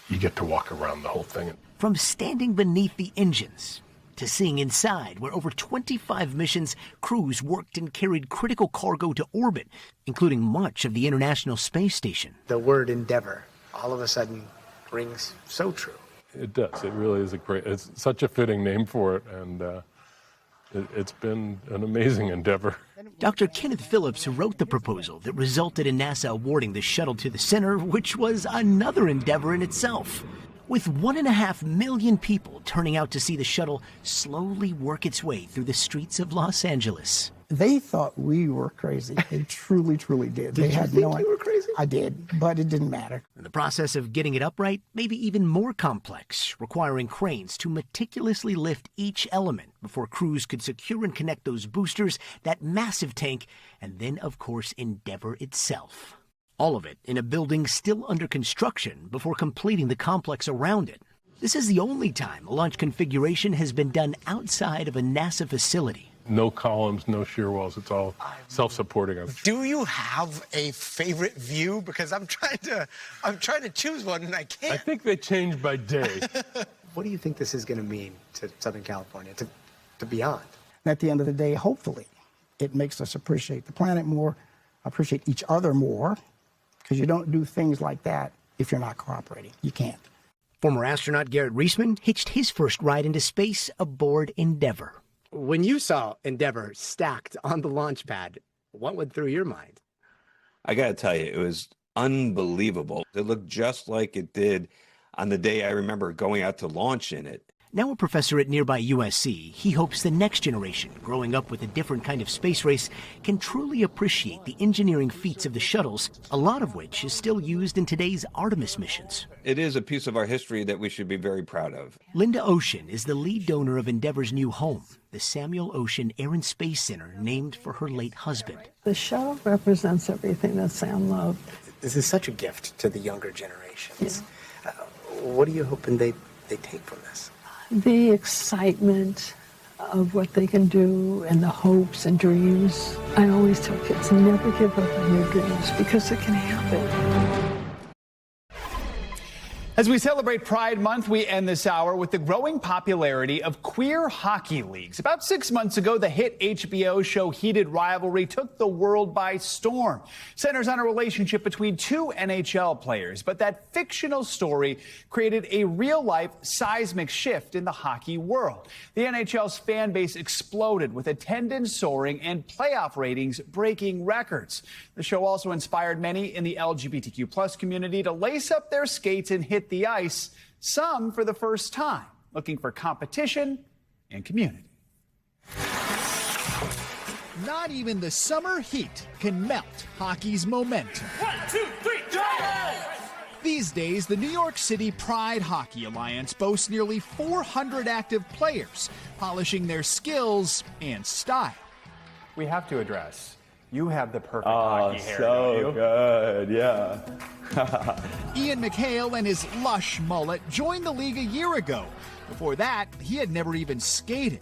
you get to walk around the whole thing. From standing beneath the engines to seeing inside, where over 25 missions, crews worked and carried critical cargo to orbit, including much of the International Space Station. The word endeavor all of a sudden rings so true. It does. It really is it's such a fitting name for it, and it's been an amazing endeavor. Dr. Kenneth Phillips wrote the proposal that resulted in NASA awarding the shuttle to the center, which was another endeavor in itself. With 1.5 million people turning out to see the shuttle slowly work its way through the streets of Los Angeles. They thought we were crazy. They truly, truly did. They had no idea. You were crazy? I did, but it didn't matter. The process of getting it upright may be even more complex, requiring cranes to meticulously lift each element before crews could secure and connect those boosters, that massive tank, and then, of course, Endeavour itself. All of it in a building still under construction before completing the complex around it. This is the only time a launch configuration has been done outside of a NASA facility. No columns, no shear walls. It's all self-supporting. Do you have a favorite view? Because I'm trying to choose one and I can't. I think they change by day. What do you think this is going to mean to Southern California, to beyond? And at the end of the day, hopefully, it makes us appreciate the planet more, appreciate each other more, because you don't do things like that if you're not cooperating. You can't. Former astronaut Garrett Reisman hitched his first ride into space aboard Endeavour. When you saw Endeavour stacked on the launch pad, what went through your mind? I got to tell you, it was unbelievable. It looked just like it did on the day I remember going out to launch in it. Now a professor at nearby USC, he hopes the next generation, growing up with a different kind of space race, can truly appreciate the engineering feats of the shuttles, a lot of which is still used in today's Artemis missions. It is a piece of our history that we should be very proud of. Linda Ocean is the lead donor of Endeavour's new home, the Samuel Ocean Air and Space Center, named for her late husband. The shuttle represents everything that Sam loved. This is such a gift to the younger generations. Yeah. What are you hoping they take from this? The excitement of what they can do and the hopes and dreams. I always tell kids, never give up on your dreams because it can happen. As we celebrate Pride Month, we end this hour with the growing popularity of queer hockey leagues. About 6 months ago, the hit HBO show Heated Rivalry took the world by storm. Centers on a relationship between 2 NHL players, but that fictional story created a real-life seismic shift in the hockey world. The NHL's fan base exploded, with attendance soaring and playoff ratings breaking records. The show also inspired many in the LGBTQ+ community to lace up their skates and hit the ice, some for the first time, looking for competition and community. Not even the summer heat can melt hockey's momentum. 1, 2, 3, Dragons! These days, the New York City Pride Hockey Alliance boasts nearly 400 active players, polishing their skills and style. We have to address, you have the perfect hockey hair, don't you? Good, yeah. Ian McHale and his lush mullet joined the league a year ago. Before that, he had never even skated.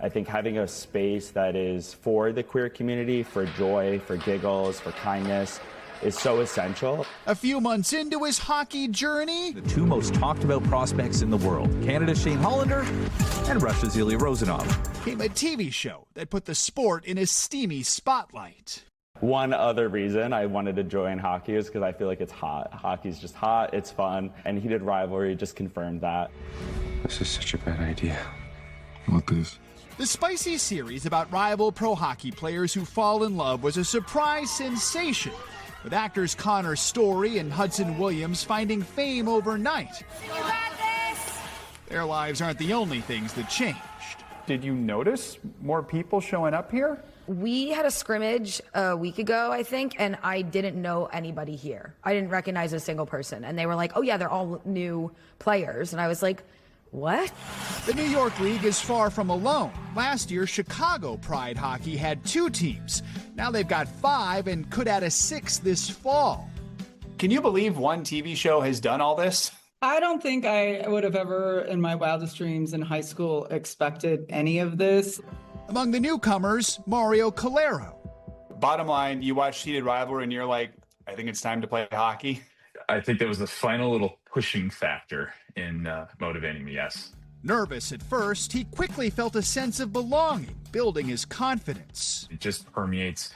I think having a space that is for the queer community, for joy, for giggles, for kindness, is so essential. A few months into his hockey journey, the 2 most talked about prospects in the world, Canada's Shane Hollander and Russia's Ilya Rozanov, came a TV show that put the sport in a steamy spotlight. One other reason I wanted to join hockey is because I feel like it's hot. Hockey's just hot, it's fun, and Heated Rivalry just confirmed that. This is such a bad idea. What this? The spicy series about rival pro hockey players who fall in love was a surprise sensation, with actors Connor Story and Hudson Williams finding fame overnight. Their lives aren't the only things that changed. Did you notice more people showing up here? We had a scrimmage a week ago, I think, and I didn't know anybody here. I didn't recognize a single person. And they were like, oh, yeah, they're all new players. And I was like, What? The New York League is far from alone. Last year, Chicago Pride Hockey had 2 teams. Now they've got 5 and could add a 6th this fall. Can you believe one TV show has done all this? I don't think I would have ever, in my wildest dreams in high school, expected any of this. Among the newcomers, Mario Calero. Bottom line, you watch Heated Rivalry and you're like, I think it's time to play hockey. I think that was the final little pushing factor in motivating me, yes. Nervous at first, he quickly felt a sense of belonging, building his confidence. It just permeates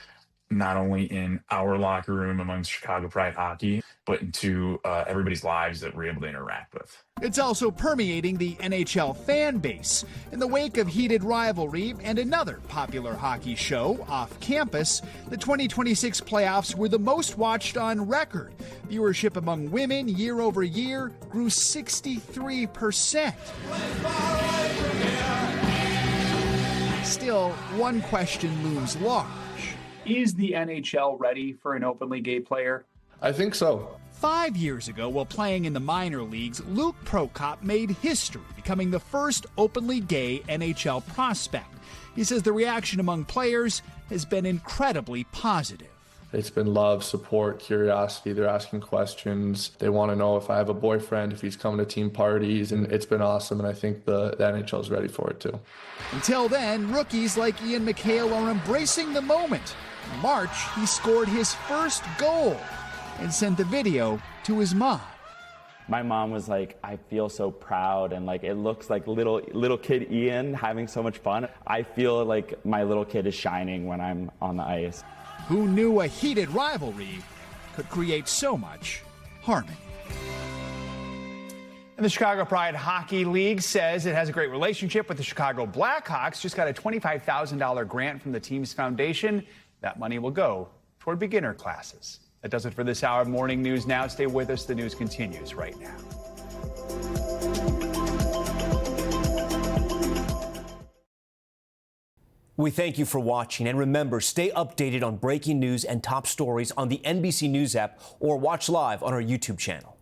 not only in our locker room amongst Chicago Pride Hockey, but into everybody's lives that we're able to interact with. It's also permeating the NHL fan base. In the wake of Heated Rivalry and another popular hockey show off campus, the 2026 playoffs were the most watched on record. Viewership among women year over year grew 63%. Still, one question looms large. Is the NHL ready for an openly gay player? I think so. 5 years ago, while playing in the minor leagues, Luke Prokop made history, becoming the first openly gay NHL prospect. He says the reaction among players has been incredibly positive. It's been love, support, curiosity. They're asking questions. They want to know if I have a boyfriend, if he's coming to team parties, and it's been awesome, and I think the NHL is ready for it too. Until then, rookies like Ian McHale are embracing the moment. In March, he scored his first goal and sent the video to his mom. My mom was like, I feel so proud, and like it looks like little kid Ian having so much fun. I feel like my little kid is shining when I'm on the ice. Who knew a heated rivalry could create so much harmony? And the Chicago Pride Hockey League says it has a great relationship with the Chicago Blackhawks. Just got a $25,000 grant from the team's foundation. That money will go toward beginner classes. That does it for this hour of Morning News Now. Stay with us. The news continues right now. We thank you for watching, and remember, stay updated on breaking news and top stories on the NBC News app or watch live on our YouTube channel.